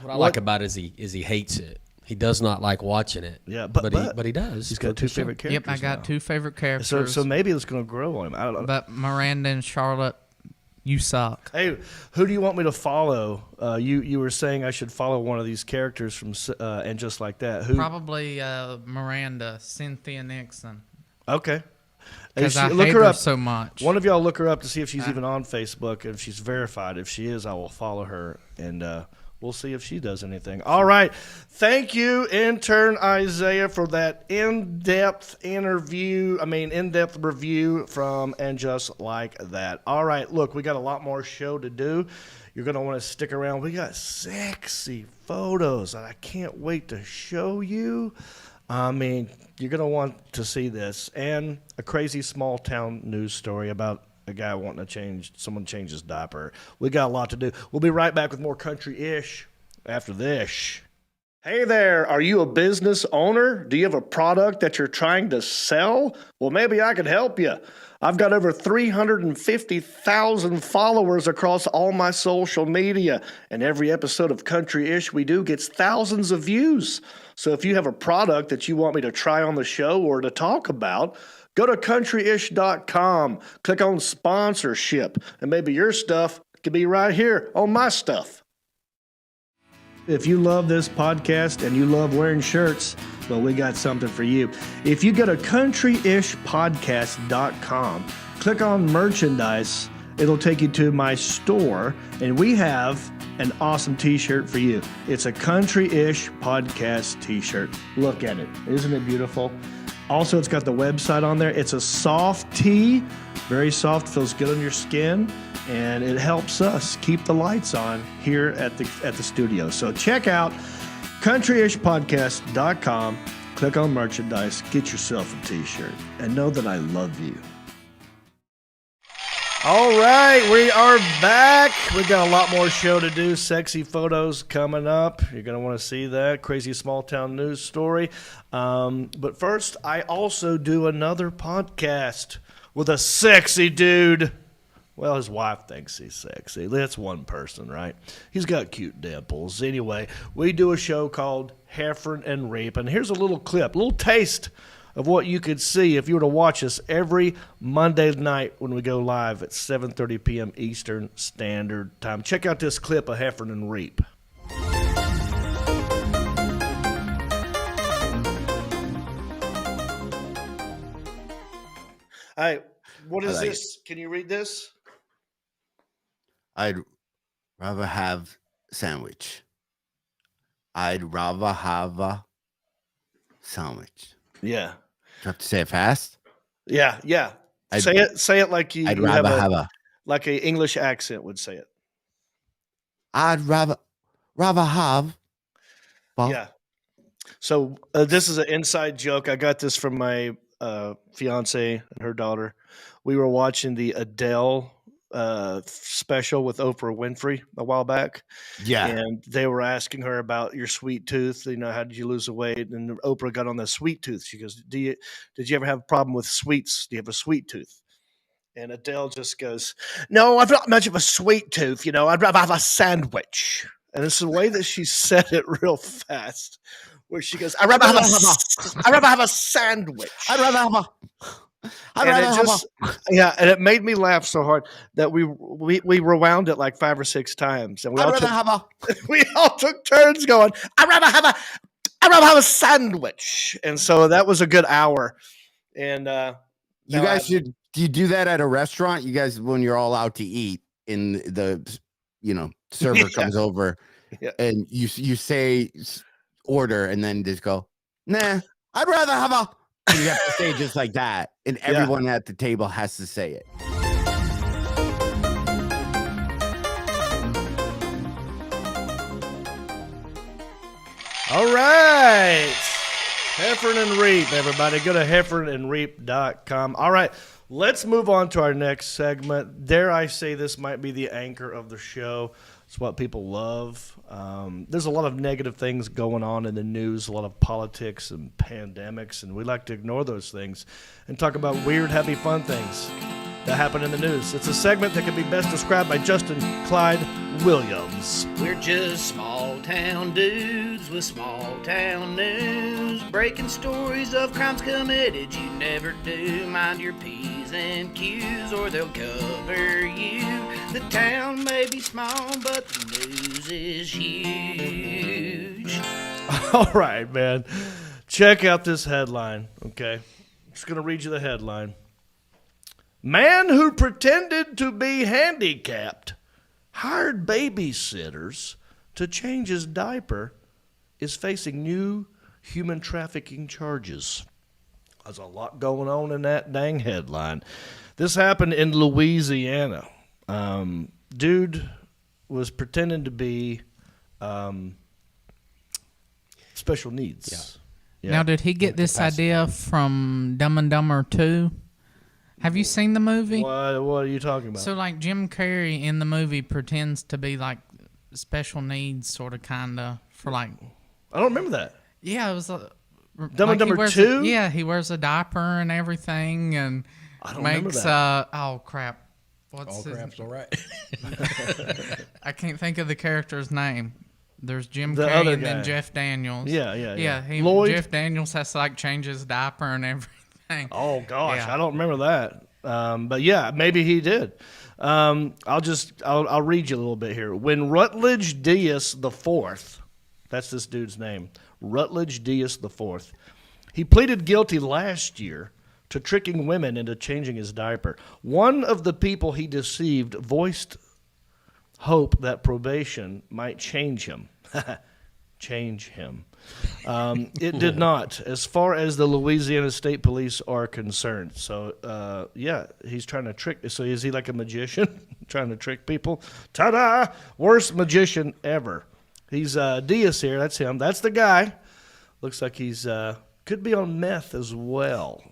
[SPEAKER 4] What I like about it is he hates it. He does not like watching it.
[SPEAKER 1] Yeah, but
[SPEAKER 4] he does.
[SPEAKER 1] He's got 2 favorite characters.
[SPEAKER 5] Yep, I got
[SPEAKER 1] now.
[SPEAKER 5] 2 favorite characters.
[SPEAKER 1] So maybe it's going to grow on him. I don't know.
[SPEAKER 5] But Miranda and Charlotte, you suck.
[SPEAKER 1] Hey, who do you want me to follow? You were saying I should follow one of these characters from and just like that. Who?
[SPEAKER 5] Probably Miranda, Cynthia Nixon.
[SPEAKER 1] Okay.
[SPEAKER 5] Because I
[SPEAKER 1] Look
[SPEAKER 5] hate
[SPEAKER 1] her
[SPEAKER 5] her
[SPEAKER 1] up.
[SPEAKER 5] so much.
[SPEAKER 1] One of y'all look her up to see if she's even on Facebook. If she's verified, if she is, I will follow her, and we'll see if she does anything. All right. Thank you, intern Isaiah, for that in-depth review from And Just Like That. All right. Look, we got a lot more show to do. You're going to want to stick around. We got sexy photos that I can't wait to show you. I mean, you're going to want to see this. And a crazy small town news story about a guy wanting to someone change his diaper. We got a lot to do. We'll be right back with more Country-ish after this. Hey there, are you a business owner? Do you have a product that you're trying to sell? Well, maybe I could help you. I've got over 350,000 followers across all my social media, and every episode of Country-ish we do gets thousands of views. So if you have a product that you want me to try on the show or to talk about, go to countryish.com, click on sponsorship, and maybe your stuff could be right here on my stuff. If you love this podcast and you love wearing shirts, well, we got something for you. If you go to countryishpodcast.com, click on merchandise, it'll take you to my store, and we have an awesome t-shirt for you. It's a Country-ish podcast t-shirt. Look at it. Isn't it beautiful? Also, it's got the website on there. It's a soft tee, very soft, feels good on your skin, and it helps us keep the lights on here at the studio. So check out countryishpodcast.com, click on merchandise, get yourself a t-shirt, and know that I love you. All right, we are back. We got a lot more show to do. Sexy photos coming up. You're going to want to see that. Crazy small town news story. But first, I also do another podcast with a sexy dude. Well, his wife thinks he's sexy. That's one person, right? He's got cute dimples. Anyway, we do a show called Heifer and Reep. And here's a little clip, a little taste of what you could see if you were to watch us every Monday night when we go live at 7:30 p.m. Eastern Standard Time. Check out this clip of Heifer and Reep. All right, what is this? Can you read this?
[SPEAKER 7] I'd rather have sandwich. I'd rather have a sandwich.
[SPEAKER 1] Yeah.
[SPEAKER 7] You have to say it fast.
[SPEAKER 1] Yeah. Say it like you
[SPEAKER 7] I'd
[SPEAKER 1] you
[SPEAKER 7] rather
[SPEAKER 1] have
[SPEAKER 7] have
[SPEAKER 1] a
[SPEAKER 7] a.
[SPEAKER 1] like a English accent would say it.
[SPEAKER 7] I'd rather have. Well,
[SPEAKER 1] Yeah. So this is an inside joke. I got this from my fiance and her daughter. We were watching the Adele special with Oprah Winfrey a while back.
[SPEAKER 7] Yeah.
[SPEAKER 1] And they were asking her about your sweet tooth. You know, how did you lose the weight? And Oprah got on the sweet tooth. She goes, did you ever have a problem with sweets? Do you have a sweet tooth? And Adele just goes, no, I've not much of a sweet tooth. You know, I'd rather have a sandwich. And it's the way that she said it real fast, where she goes, I'd rather have a sandwich.
[SPEAKER 7] I'd rather have a.
[SPEAKER 1] And it made me laugh so hard that we rewound it like 5 or 6 times, and we all took turns going, I'd rather have a sandwich. And so that was a good hour. And
[SPEAKER 7] You guys should. Do you do that at a restaurant? You guys, when you're all out to eat, and the server comes over, and you say order, and then just go, nah, I'd rather have a. And you have to say just like that, and everyone at the table has to say it.
[SPEAKER 1] all right. Heifer and Reep, everybody. Go to heiferandreep.com. All right. Let's move on to our next segment. Dare I say this might be the anchor of the show. It's what people love. There's a lot of negative things going on in the news, a lot of politics and pandemics, and we like to ignore those things and talk about weird, happy, fun things that happen in the news. It's a segment that can be best described by Justin Clyde Williams.
[SPEAKER 8] We're just small town dudes with small town news, breaking stories of crimes committed you never do. Mind your P's and Q's or they'll cover you. The town may be small, but the news is huge.
[SPEAKER 1] All right, man. Check out this headline, okay? I'm just going to read you the headline. Man who pretended to be handicapped hired babysitters to change his diaper is facing new human trafficking charges. There's a lot going on in that dang headline. This happened in Louisiana. Dude was pretending to be special needs. Yeah.
[SPEAKER 5] Now, did he get this idea from Dumb and Dumber 2? Have you seen the movie?
[SPEAKER 1] What are you talking about?
[SPEAKER 5] So, like, Jim Carrey in the movie pretends to be, like, special needs, sort of, kind of, for, like...
[SPEAKER 1] I don't remember that.
[SPEAKER 5] Yeah, it was...
[SPEAKER 1] Dumb and Dumber 2?
[SPEAKER 5] Yeah, he wears a diaper and everything, and
[SPEAKER 1] I don't
[SPEAKER 5] makes...
[SPEAKER 1] remember that.
[SPEAKER 5] Oh, crap.
[SPEAKER 3] All crap's all right.
[SPEAKER 5] I can't think of the character's name. There's Jim
[SPEAKER 1] The
[SPEAKER 5] Carrey
[SPEAKER 1] other
[SPEAKER 5] and
[SPEAKER 1] guy.
[SPEAKER 5] then Jeff Daniels.
[SPEAKER 1] Yeah.
[SPEAKER 5] Yeah, Jeff Daniels has to, like, change his diaper and everything.
[SPEAKER 1] Oh gosh,
[SPEAKER 5] Yeah.
[SPEAKER 1] I don't remember that. But yeah, maybe he did. I'll read you a little bit here. When Rutledge Diaz IV, that's this dude's name, Rutledge Diaz IV, he pleaded guilty last year to tricking women into changing his diaper. One of the people he deceived voiced hope that probation might change him. Change him. It did not, as far as the Louisiana State Police are concerned. So, he's trying to trick. So, is he like a magician trying to trick people? Ta-da! Worst magician ever. He's Diaz here. That's him. That's the guy. Looks like he's could be on meth as well.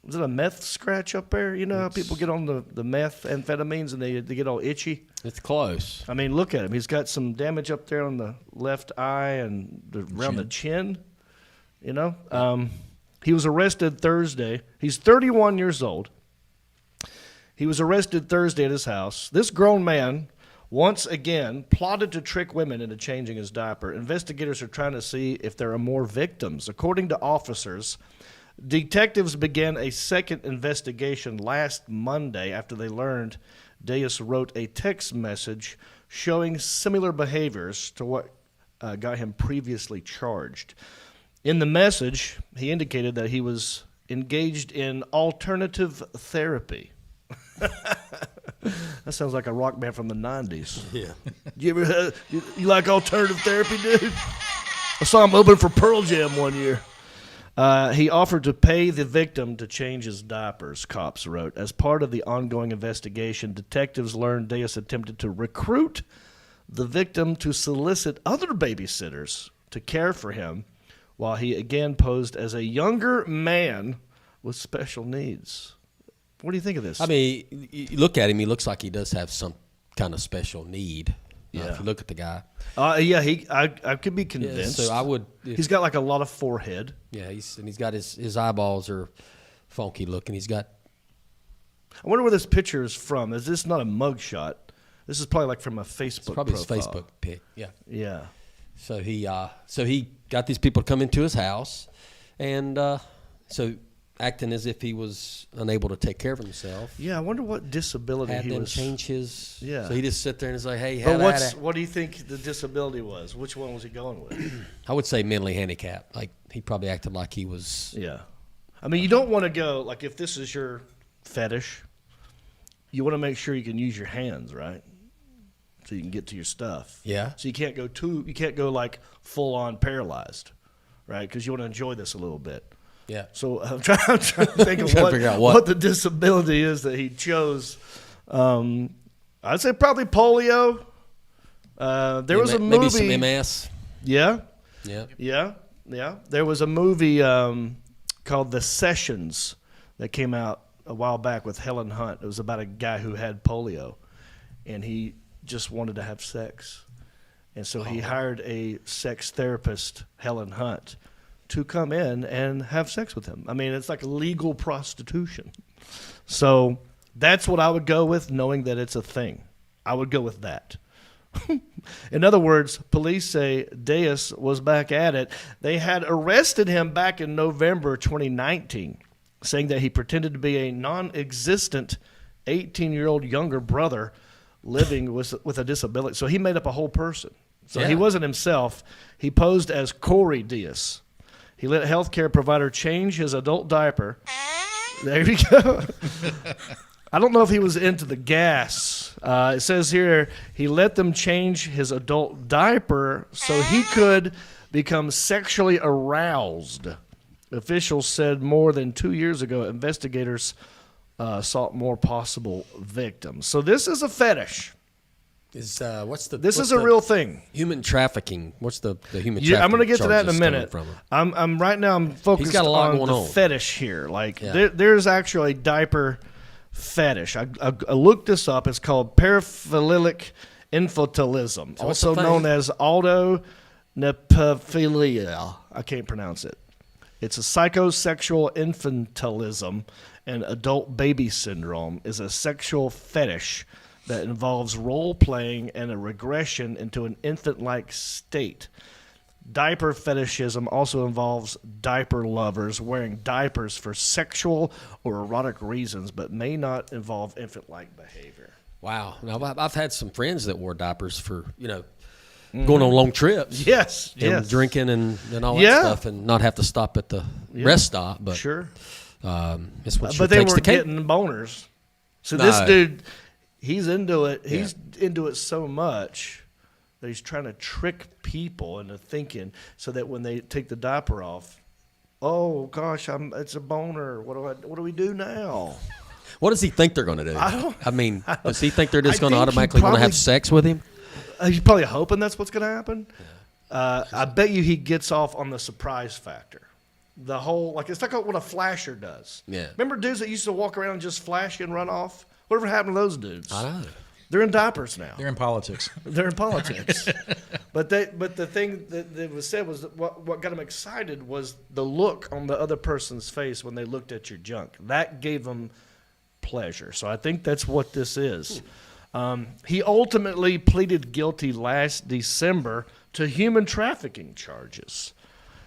[SPEAKER 1] is it a meth scratch up there? You know how people get on the meth amphetamines and they get all itchy?
[SPEAKER 4] It's close.
[SPEAKER 1] I mean, look at him. He's got some damage up there on the left eye and around the chin. You know? He was arrested Thursday. He's 31 years old. He was arrested Thursday at his house. This grown man, once again, plotted to trick women into changing his diaper. Investigators are trying to see if there are more victims. According to officers, detectives began a second investigation last Monday after they learned Deus wrote a text message showing similar behaviors to what got him previously charged. In the message, he indicated that he was engaged in alternative therapy. That sounds like a rock band from the 90s.
[SPEAKER 4] Yeah.
[SPEAKER 1] You ever you like alternative therapy, dude? I saw him open for Pearl Jam one year. He offered to pay the victim to change his diapers, cops wrote. As part of the ongoing investigation, detectives learned Deus attempted to recruit the victim to solicit other babysitters to care for him, while he again posed as a younger man with special needs. What do you think of this?
[SPEAKER 4] I mean, you look at him, he looks like he does have some kind of special need.
[SPEAKER 1] Yeah.
[SPEAKER 4] If you look at the guy.
[SPEAKER 1] I could be convinced.
[SPEAKER 4] Yeah, so I would.
[SPEAKER 1] He's got like a lot of forehead.
[SPEAKER 4] Yeah, he's got his eyeballs are funky looking. He's got.
[SPEAKER 1] I wonder where this picture is from. Is this not a mugshot? This is probably like from a Facebook
[SPEAKER 4] It's probably
[SPEAKER 1] profile.
[SPEAKER 4] his Facebook pic. Yeah.
[SPEAKER 1] Yeah.
[SPEAKER 4] So he got these people to come into his house, and so acting as if he was unable to take care of himself.
[SPEAKER 1] Yeah, I wonder what disability
[SPEAKER 4] Had
[SPEAKER 1] he
[SPEAKER 4] them
[SPEAKER 1] was.
[SPEAKER 4] change his.
[SPEAKER 1] Yeah.
[SPEAKER 4] So he just sit there and is like, "Hey,
[SPEAKER 1] But
[SPEAKER 4] have at it."
[SPEAKER 1] what do you think the disability was? Which one was he going with?
[SPEAKER 4] I would say mentally handicapped. Like he probably acted like he was.
[SPEAKER 1] Yeah. I mean, you don't want to go, like if this is your fetish, you want to make sure you can use your hands, right? So you can get to your stuff.
[SPEAKER 4] Yeah.
[SPEAKER 1] So you can't go like full on paralyzed, right? Because you want to enjoy this a little bit.
[SPEAKER 4] Yeah.
[SPEAKER 1] So I'm trying to think of
[SPEAKER 4] Trying to figure out
[SPEAKER 1] what the disability is that he chose. I'd say probably polio. There was a movie.
[SPEAKER 4] Maybe some MS.
[SPEAKER 1] Yeah.
[SPEAKER 4] Yeah.
[SPEAKER 1] Yeah. There was a movie called The Sessions that came out a while back with Helen Hunt. It was about a guy who had polio, and he just wanted to have sex. And so he hired a sex therapist, Helen Hunt, to come in and have sex with him. I mean, it's like legal prostitution. So that's what I would go with, knowing that it's a thing. I would go with that. In other words, police say Deus was back at it. They had arrested him back in November 2019, saying that he pretended to be a non-existent 18-year-old younger brother living with a disability. So he made up a whole person. So he wasn't himself. He posed as Corey Deus. He let a healthcare provider change his adult diaper. There you go. I don't know if he was into the gas. It says here he let them change his adult diaper so he could become sexually aroused. Officials said more than 2 years ago, investigators sought more possible victims. So this is a fetish.
[SPEAKER 4] This
[SPEAKER 1] is a real thing.
[SPEAKER 4] Human trafficking. What's the human trafficking?
[SPEAKER 1] Yeah, I'm going to get to that in a
[SPEAKER 4] charges
[SPEAKER 1] minute.
[SPEAKER 4] coming from him?
[SPEAKER 1] I'm right now. I'm focused
[SPEAKER 4] got a lot
[SPEAKER 1] on
[SPEAKER 4] going
[SPEAKER 1] the
[SPEAKER 4] on.
[SPEAKER 1] fetish here. Like there's actually a diaper fetish. I looked this up. It's called paraphilic infantilism, also known as autoneophilia. I can't pronounce it. It's a psychosexual infantilism, and adult baby syndrome is a sexual fetish that involves role-playing and a regression into an infant-like state. Diaper fetishism also involves diaper lovers wearing diapers for sexual or erotic reasons, but may not involve infant-like behavior.
[SPEAKER 4] Wow. Now, I've had some friends that wore diapers for, going on long trips.
[SPEAKER 1] Yes.
[SPEAKER 4] Drinking and all that stuff and not have to stop at the rest stop. But
[SPEAKER 1] Sure.
[SPEAKER 4] It's what
[SPEAKER 1] But they
[SPEAKER 4] takes
[SPEAKER 1] were
[SPEAKER 4] the cake.
[SPEAKER 1] getting boners. So
[SPEAKER 4] No.
[SPEAKER 1] this dude, he's into it. He's into it so much that he's trying to trick people into thinking so that when they take the diaper off, oh gosh, it's a boner. What do we do now?
[SPEAKER 4] What does he think they're going to do? I mean, does he think they're just
[SPEAKER 1] I
[SPEAKER 4] going to
[SPEAKER 1] think he
[SPEAKER 4] automatically want to have
[SPEAKER 1] probably-
[SPEAKER 4] sex with him?
[SPEAKER 1] He's probably hoping that's what's going to happen. I bet you he gets off on the surprise factor. the whole, like, it's like what a flasher does.
[SPEAKER 4] Yeah.
[SPEAKER 1] Remember dudes that used to walk around and just flash and run off? Whatever happened to those dudes?
[SPEAKER 4] I know.
[SPEAKER 1] They're in diapers now.
[SPEAKER 3] They're in politics.
[SPEAKER 1] They're in politics. But the thing that was said was that what got them excited was the look on the other person's face when they looked at your junk. That gave them pleasure. So I think that's what this is. He ultimately pleaded guilty last December to human trafficking charges.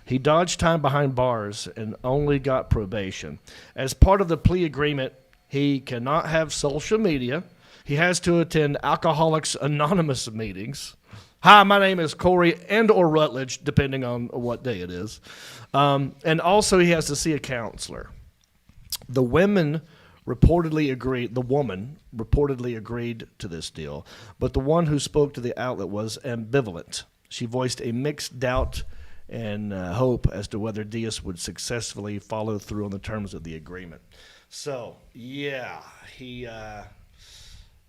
[SPEAKER 1] He dodged time behind bars and only got probation. As part of the plea agreement, he cannot have social media. He has to attend Alcoholics Anonymous meetings. Hi, my name is Corey and or Rutledge, depending on what day it is. And also he has to see a counselor. The woman reportedly agreed to this deal, but the one who spoke to the outlet was ambivalent. She voiced a mixed doubt and hope as to whether Diaz would successfully follow through on the terms of the agreement. So, yeah,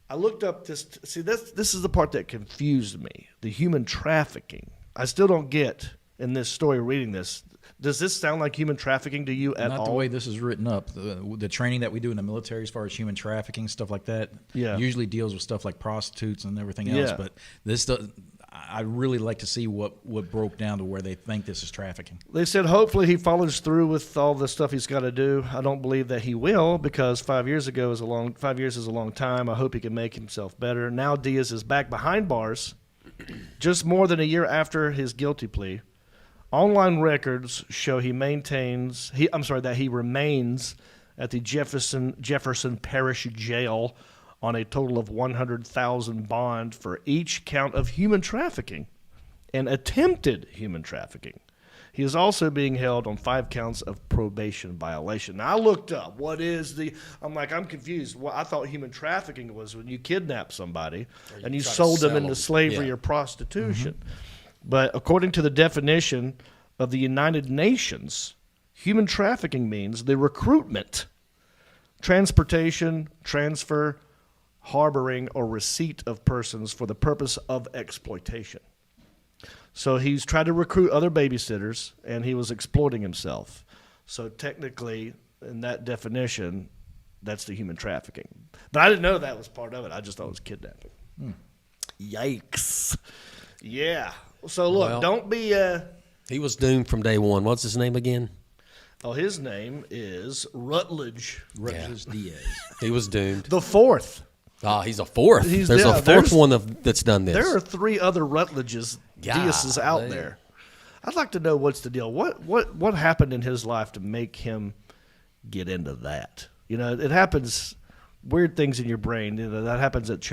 [SPEAKER 1] I looked up this. See, this is the part that confused me. The human trafficking. I still don't get in this story reading this. Does this sound like human trafficking to you at all?
[SPEAKER 3] Not the way this is written up. The training that we do in the military as far as human trafficking, stuff like that, usually deals with stuff like prostitutes and everything else.
[SPEAKER 1] Yeah.
[SPEAKER 3] But this does. I really like to see what broke down to where they think this is trafficking.
[SPEAKER 1] They said hopefully he follows through with all the stuff he's got to do. I don't believe that he will because 5 years is a long time. I hope he can make himself better. Now Diaz is back behind bars just more than a year after his guilty plea. Online records show he remains at the Jefferson Parish Jail on a total of $100,000 bond for each count of human trafficking and attempted human trafficking. He is also being held on 5 counts of probation violation. Now, I looked up I'm confused. Well, I thought human trafficking was when you kidnap somebody and you sold them into slavery or prostitution. Mm-hmm. But according to the definition of the United Nations, human trafficking means the recruitment, transportation, transfer, harboring, or receipt of persons for the purpose of exploitation. So he's tried to recruit other babysitters, and he was exploiting himself. So technically, in that definition, that's the human trafficking. But I didn't know that was part of it. I just thought it was kidnapping. Yikes. Yeah. So look, don't be...
[SPEAKER 4] he was doomed from day one. What's his name again?
[SPEAKER 1] Oh, his name is Rutledge.
[SPEAKER 3] Rutledge Diaz.
[SPEAKER 4] He was doomed.
[SPEAKER 1] The fourth.
[SPEAKER 4] Oh, he's a fourth. There's a fourth one that's done this.
[SPEAKER 1] There are 3 other Rutledges Diaz's out there. I'd like to know what's the deal. What happened in his life to make him get into that? You know, it happens. Weird things in your brain. You know, that happens at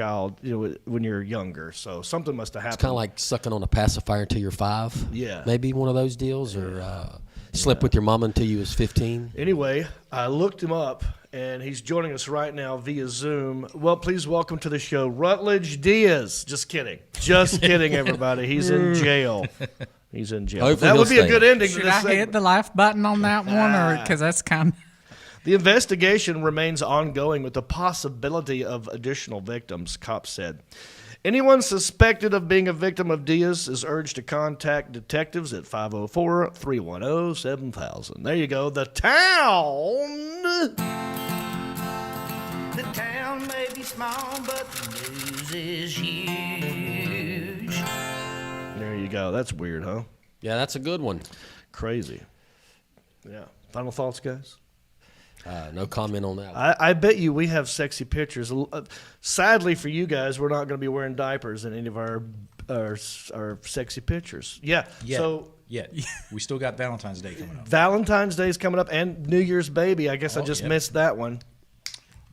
[SPEAKER 1] when you're younger. So something must have happened.
[SPEAKER 4] It's kind of like sucking on a pacifier until you're 5.
[SPEAKER 1] Yeah,
[SPEAKER 4] maybe one of those deals, or slept with your mama until you was 15.
[SPEAKER 1] Anyway, I looked him up, and he's joining us right now via Zoom. Well, please welcome to the show, Rutledge Diaz. Just kidding, everybody. He's in jail. He's in jail.
[SPEAKER 4] Hopefully
[SPEAKER 1] that would be a good ending.
[SPEAKER 5] Should
[SPEAKER 1] to this
[SPEAKER 5] I hit the live button on that one, or because that's kind of...
[SPEAKER 1] The investigation remains ongoing with the possibility of additional victims, cops said. Anyone suspected of being a victim of Diaz is urged to contact detectives at 504-310-7000. There you go. The town.
[SPEAKER 8] The town may be small, but the news is huge.
[SPEAKER 1] There you go. That's weird, huh?
[SPEAKER 4] Yeah, that's a good one.
[SPEAKER 1] Crazy. Yeah. Final thoughts, guys?
[SPEAKER 4] No comment on that one.
[SPEAKER 1] I bet you we have sexy pictures. Sadly for you guys, we're not going to be wearing diapers in any of our sexy pictures. Yeah.
[SPEAKER 3] We still got Valentine's Day coming up.
[SPEAKER 1] Valentine's Day is coming up, and New Year's Baby. I guess I just missed that one.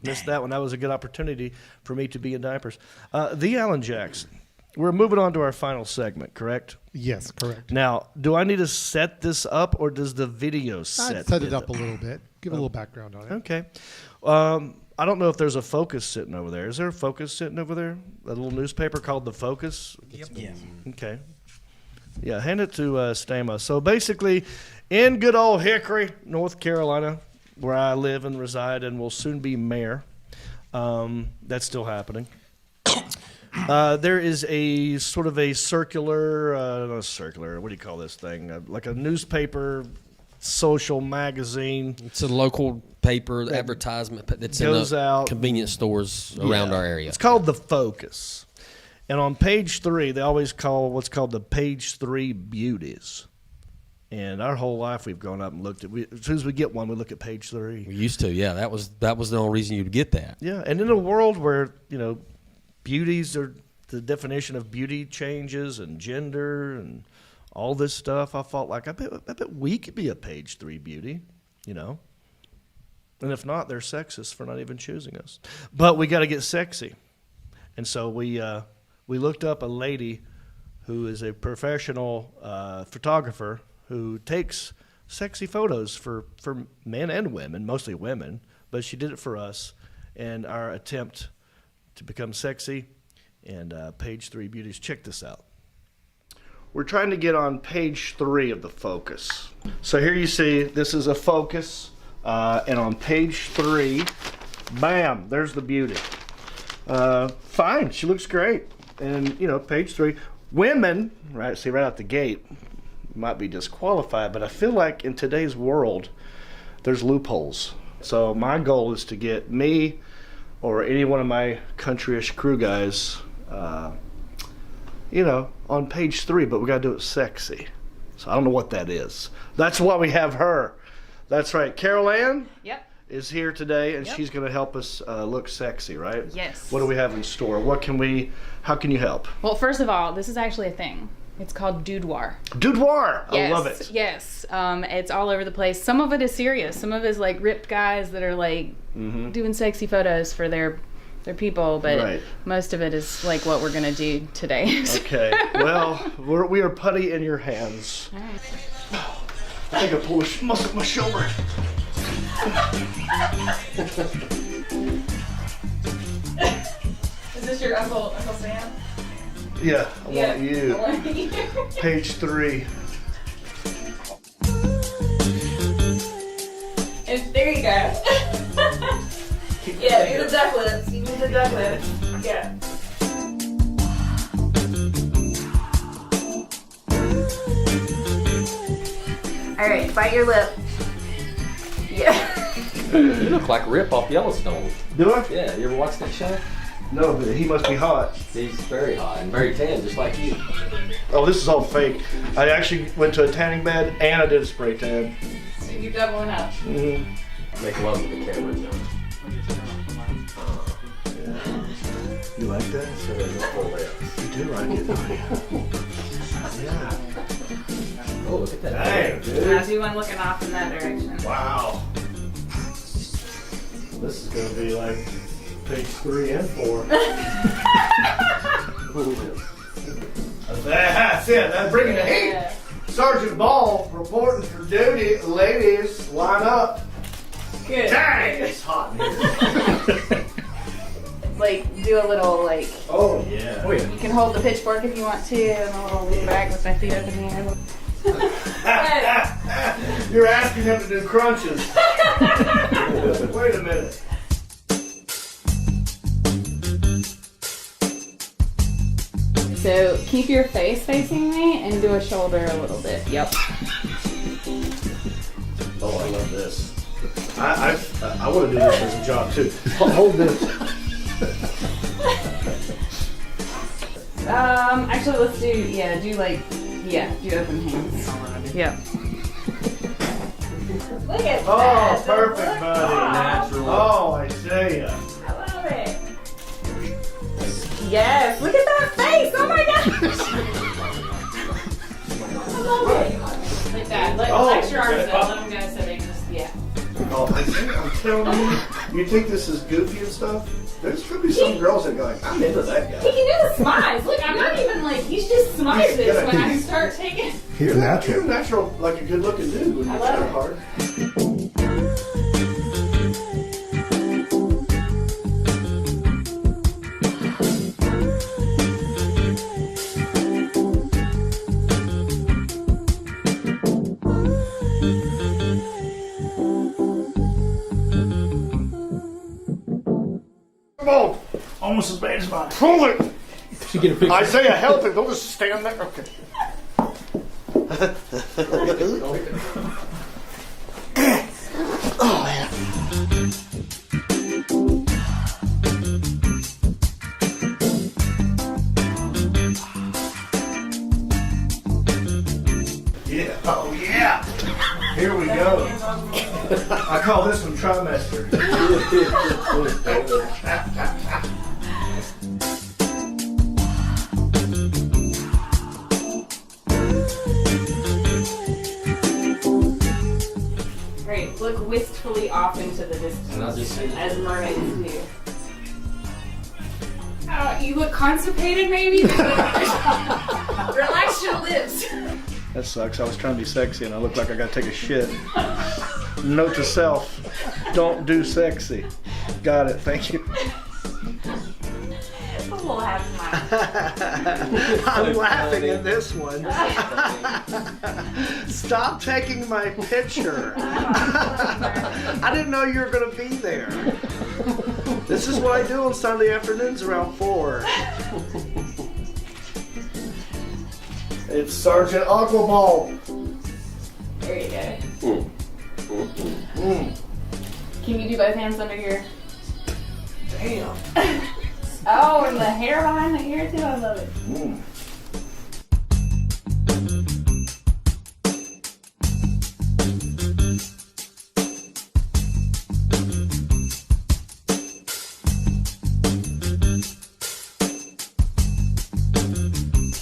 [SPEAKER 1] That was a good opportunity for me to be in diapers. The Alan Jackson. We're moving on to our final segment, correct?
[SPEAKER 6] Yes, correct.
[SPEAKER 1] Now, do I need to set this up, or does the video
[SPEAKER 6] I'd set it up a little bit. Give a little background on it.
[SPEAKER 1] Okay. I don't know if there's a Focus sitting over there. Is there a Focus sitting over there? A little newspaper called The Focus?
[SPEAKER 3] Yep. Yeah.
[SPEAKER 1] Okay. Yeah, hand it to Stama. So basically, in good old Hickory, North Carolina, where I live and reside and will soon be mayor, that's still happening. There is a sort of a circular, not circular, what do you call this thing? Like a newspaper social magazine.
[SPEAKER 4] It's a local paper advertisement that's
[SPEAKER 1] goes
[SPEAKER 4] in the
[SPEAKER 1] out.
[SPEAKER 4] convenience stores around our area.
[SPEAKER 1] It's called The Focus. And on page 3, they always call what's called the page 3 beauties. And our whole life we've gone up and looked at. As soon as we get one, we look at page 3.
[SPEAKER 4] We used to, yeah. That was the only reason you'd get that.
[SPEAKER 1] Yeah, and in a world where beauties are the definition of beauty changes and gender and all this stuff, I felt like I bet we could be a page 3 beauty, And if not, they're sexist for not even choosing us. But we got to get sexy, and so we looked up a lady who is a professional photographer who takes sexy photos for men and women, mostly women, but she did it for us in our attempt to become sexy and page 3 beauties. Check this out. We're trying to get on page 3 of the Focus. So here you see this is a Focus, and on page 3, bam, there's the beauty. Fine, she looks great. And, page 3, women, right out the gate, might be disqualified, but I feel like in today's world, there's loopholes. So my goal is to get me or any one of my countryish crew guys, on page 3, but we got to do it sexy. So I don't know what that is. That's why we have her. That's right. Carol Ann?
[SPEAKER 9] Yep.
[SPEAKER 1] Is here today, and
[SPEAKER 9] Yep.
[SPEAKER 1] she's going to help us look sexy, right?
[SPEAKER 9] Yes.
[SPEAKER 1] What do we have in store? How can you help?
[SPEAKER 9] Well, first of all, this is actually a thing. It's called boudoir.
[SPEAKER 1] Boudoir!
[SPEAKER 9] Yes,
[SPEAKER 1] I love it.
[SPEAKER 9] Yes. It's all over the place. Some of it is serious. Some of it is like ripped guys that are like doing sexy photos for their people, but
[SPEAKER 1] Right.
[SPEAKER 9] most of it is like what we're gonna do today.
[SPEAKER 1] Okay. Well, we are putty in your hands.
[SPEAKER 9] All right.
[SPEAKER 1] I think I pulled a muscle in my shoulder.
[SPEAKER 9] Is this your Uncle Sam?
[SPEAKER 1] Yeah, I want you.
[SPEAKER 9] I want you.
[SPEAKER 1] Page 3.
[SPEAKER 9] And there you go. Yeah, do the duck lips. You do the duck lips. Yeah. All right, bite your lip. Yeah.
[SPEAKER 4] You look like Rip off Yellowstone.
[SPEAKER 1] Do I?
[SPEAKER 4] Yeah, you ever watch that show?
[SPEAKER 1] No, but he must be hot.
[SPEAKER 4] He's very hot and very tan, just like you.
[SPEAKER 1] Oh, this is all fake. I actually went to a tanning bed and I did a spray tan.
[SPEAKER 9] So you're doubling up.
[SPEAKER 1] Mm-hmm.
[SPEAKER 4] Make love with the camera.
[SPEAKER 1] You like that? You do like it, don't you? Yeah.
[SPEAKER 4] Oh, look at that.
[SPEAKER 1] Dang, dude.
[SPEAKER 9] Now do one looking off in that direction.
[SPEAKER 1] Wow. This is going to be like page 3 and 4. That's it. That's bringing the heat.
[SPEAKER 9] Yeah.
[SPEAKER 1] Sergeant Ball reporting for duty. Ladies, line up.
[SPEAKER 9] Good.
[SPEAKER 1] Dang, it's hot in here.
[SPEAKER 9] Like, do a little, like,
[SPEAKER 1] Oh, yeah. Oh, yeah.
[SPEAKER 9] you can hold the pitchfork if you want to, and a little lean back with my feet up in the air.
[SPEAKER 1] You're asking them to do crunches. Wait a minute.
[SPEAKER 9] So keep your face facing me and do a shoulder a little bit. Yep.
[SPEAKER 1] Oh, I love this. I want to do this as a job too. Hold this.
[SPEAKER 9] Actually, let's do open hands. Yep. Look at
[SPEAKER 1] Oh,
[SPEAKER 9] that.
[SPEAKER 1] perfect, buddy.
[SPEAKER 4] Natural.
[SPEAKER 1] Oh, I say ya.
[SPEAKER 9] I love it. Yes, look at that face. Oh my gosh. I love it. Like that. Like,
[SPEAKER 1] Oh,
[SPEAKER 9] flex your arms
[SPEAKER 1] okay.
[SPEAKER 9] out. Let them go so they just, yeah.
[SPEAKER 1] Oh, I'm telling you, you think this is goofy and stuff? There's gonna be some girls that go like, I'm into that
[SPEAKER 9] He
[SPEAKER 1] guy.
[SPEAKER 9] can do the smiles. Look, I'm not even like, he's just smiles this when I start taking.
[SPEAKER 1] You're natural, like a good-looking dude when
[SPEAKER 9] I
[SPEAKER 1] you
[SPEAKER 9] love
[SPEAKER 1] try
[SPEAKER 9] it.
[SPEAKER 1] hard. Come on. Almost as bad as mine. Pull it.
[SPEAKER 3] You get a picture.
[SPEAKER 1] Isaiah, help it. Don't just stand there. Okay. Yeah. Oh, yeah. Here we go. I call this one trimester.
[SPEAKER 9] Great. Look wistfully off into the distance, as mermaids do. Oh, you look constipated, maybe? Relax your lips.
[SPEAKER 1] That sucks. I was trying to be sexy and I look like I gotta take a shit. Note to self, don't do sexy. Got it, thank you.
[SPEAKER 9] A little half smile.
[SPEAKER 1] I'm laughing at this one. Stop taking my picture. I didn't know you were gonna be there. This is what I do on Sunday afternoons around 4. It's Sergeant Aquaball.
[SPEAKER 9] There you go. Can you do both hands under here?
[SPEAKER 1] Damn.
[SPEAKER 9] Oh, and the hair behind the ear too. I love it.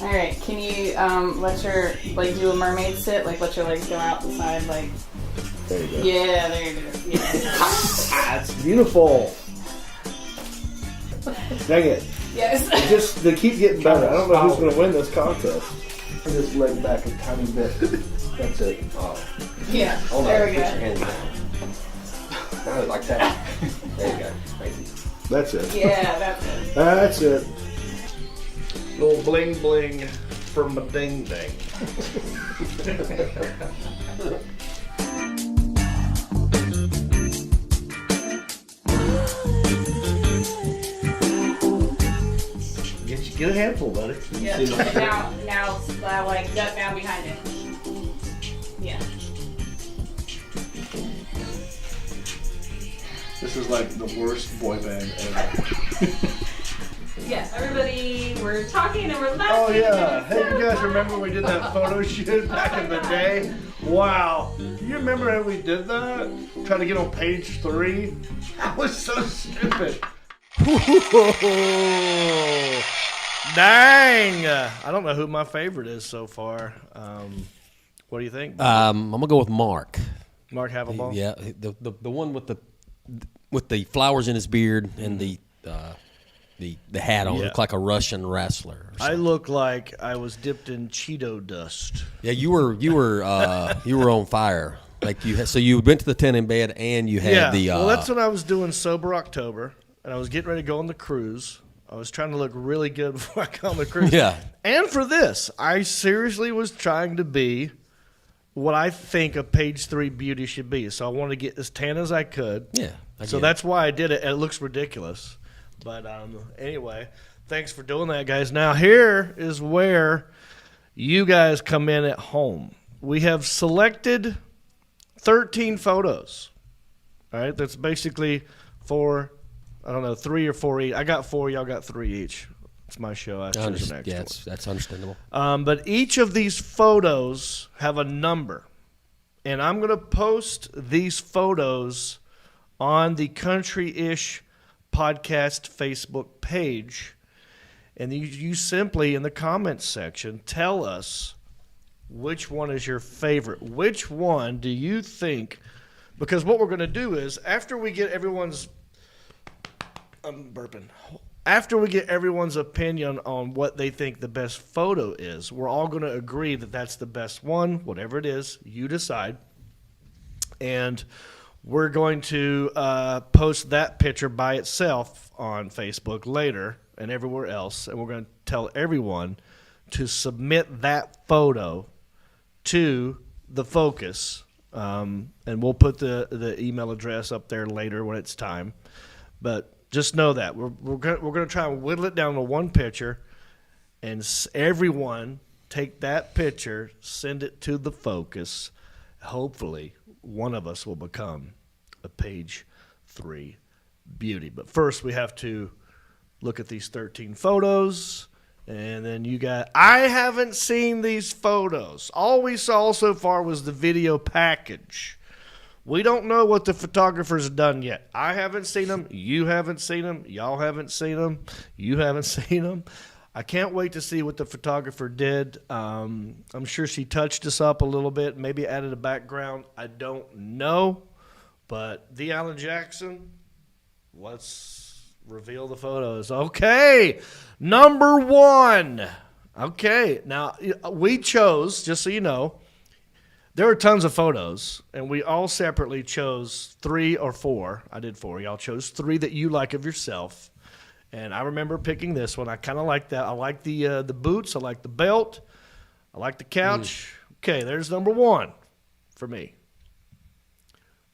[SPEAKER 9] All right. Can you let your do a mermaid sit? Like let your legs go out the side. Like.
[SPEAKER 1] There you go.
[SPEAKER 9] Yeah. There you go. Yeah.
[SPEAKER 1] That's beautiful. Dang it.
[SPEAKER 9] Yes.
[SPEAKER 1] They keep getting better. I don't know who's going to win this contest. Just leg back a tiny bit. That's it. Oh.
[SPEAKER 9] Yeah.
[SPEAKER 4] Hold
[SPEAKER 9] there
[SPEAKER 4] on.
[SPEAKER 9] we
[SPEAKER 4] Put
[SPEAKER 9] go.
[SPEAKER 4] your hands down. No, like that. There you go. Thank you.
[SPEAKER 1] That's it.
[SPEAKER 9] Yeah, that's it.
[SPEAKER 1] That's it. Little bling bling for my ding ding. Get a handful, buddy.
[SPEAKER 9] Yeah. Now, like duck down behind it. Yeah.
[SPEAKER 1] This is like the worst boy band ever.
[SPEAKER 9] Yeah, everybody, we're talking and we're laughing.
[SPEAKER 1] Oh yeah. Hey, you guys remember we did that photo shoot back in the day? Wow. You remember how we did that? Trying to get on page 3? That was so stupid. Dang! I don't know who my favorite is so far. What do you think?
[SPEAKER 4] I'm gonna go with Mark.
[SPEAKER 1] Mark Havelball?
[SPEAKER 4] Yeah, the one with the flowers in his beard and the hat on.
[SPEAKER 1] Yeah.
[SPEAKER 4] Looked like a Russian wrestler.
[SPEAKER 1] I look like I was dipped in Cheeto dust.
[SPEAKER 4] Yeah, you were on fire. Like so you went to the tent in bed and you had the.
[SPEAKER 1] Well, that's when I was doing Sober October, and I was getting ready to go on the cruise. I was trying to look really good before I got on the cruise.
[SPEAKER 4] Yeah.
[SPEAKER 1] And for this, I seriously was trying to be what I think a page 3 beauty should be. So I wanted to get as tan as I could.
[SPEAKER 4] Yeah.
[SPEAKER 1] So that's why I did it, and it looks ridiculous. But anyway, thanks for doing that, guys. Now, here is where you guys come in at home. We have selected 13 photos. All right, that's basically for, 3 or 4 each. I got 4, y'all got 3 each. It's my show. I choose the next one.
[SPEAKER 4] That's understandable.
[SPEAKER 1] But each of these photos have a number. And I'm going to post these photos on the Country-ish podcast Facebook page. And you simply, in the comments section, tell us which one is your favorite. Which one do you think? Because what we're going to do is, after we get everyone's... I'm burping. After we get everyone's opinion on what they think the best photo is, we're all going to agree that that's the best one, whatever it is, you decide. And we're going to post that picture by itself on Facebook later and everywhere else. And we're going to tell everyone to submit that photo to the Focus. And we'll put the email address up there later when it's time. But just know that we're going to try and whittle it down to one picture, and everyone take that picture, send it to the Focus. Hopefully, one of us will become a page 3 beauty. But first, we have to look at these 13 photos. And then I haven't seen these photos. All we saw so far was the video package. We don't know what the photographer's done yet. I haven't seen them. You haven't seen them. Y'all haven't seen them. You haven't seen them. I can't wait to see what the photographer did. I'm sure she touched us up a little bit, maybe added a background. I don't know. But the Alan Jackson, let's reveal the photos. Okay, number 1. Okay, now we chose, just so you know, there were tons of photos, and we all separately chose 3 or 4. I did 4. Y'all chose 3 that you like of yourself. And I remember picking this one. I kind of like that. I like the boots. I like the belt. I like the couch. Okay, there's number 1 for me.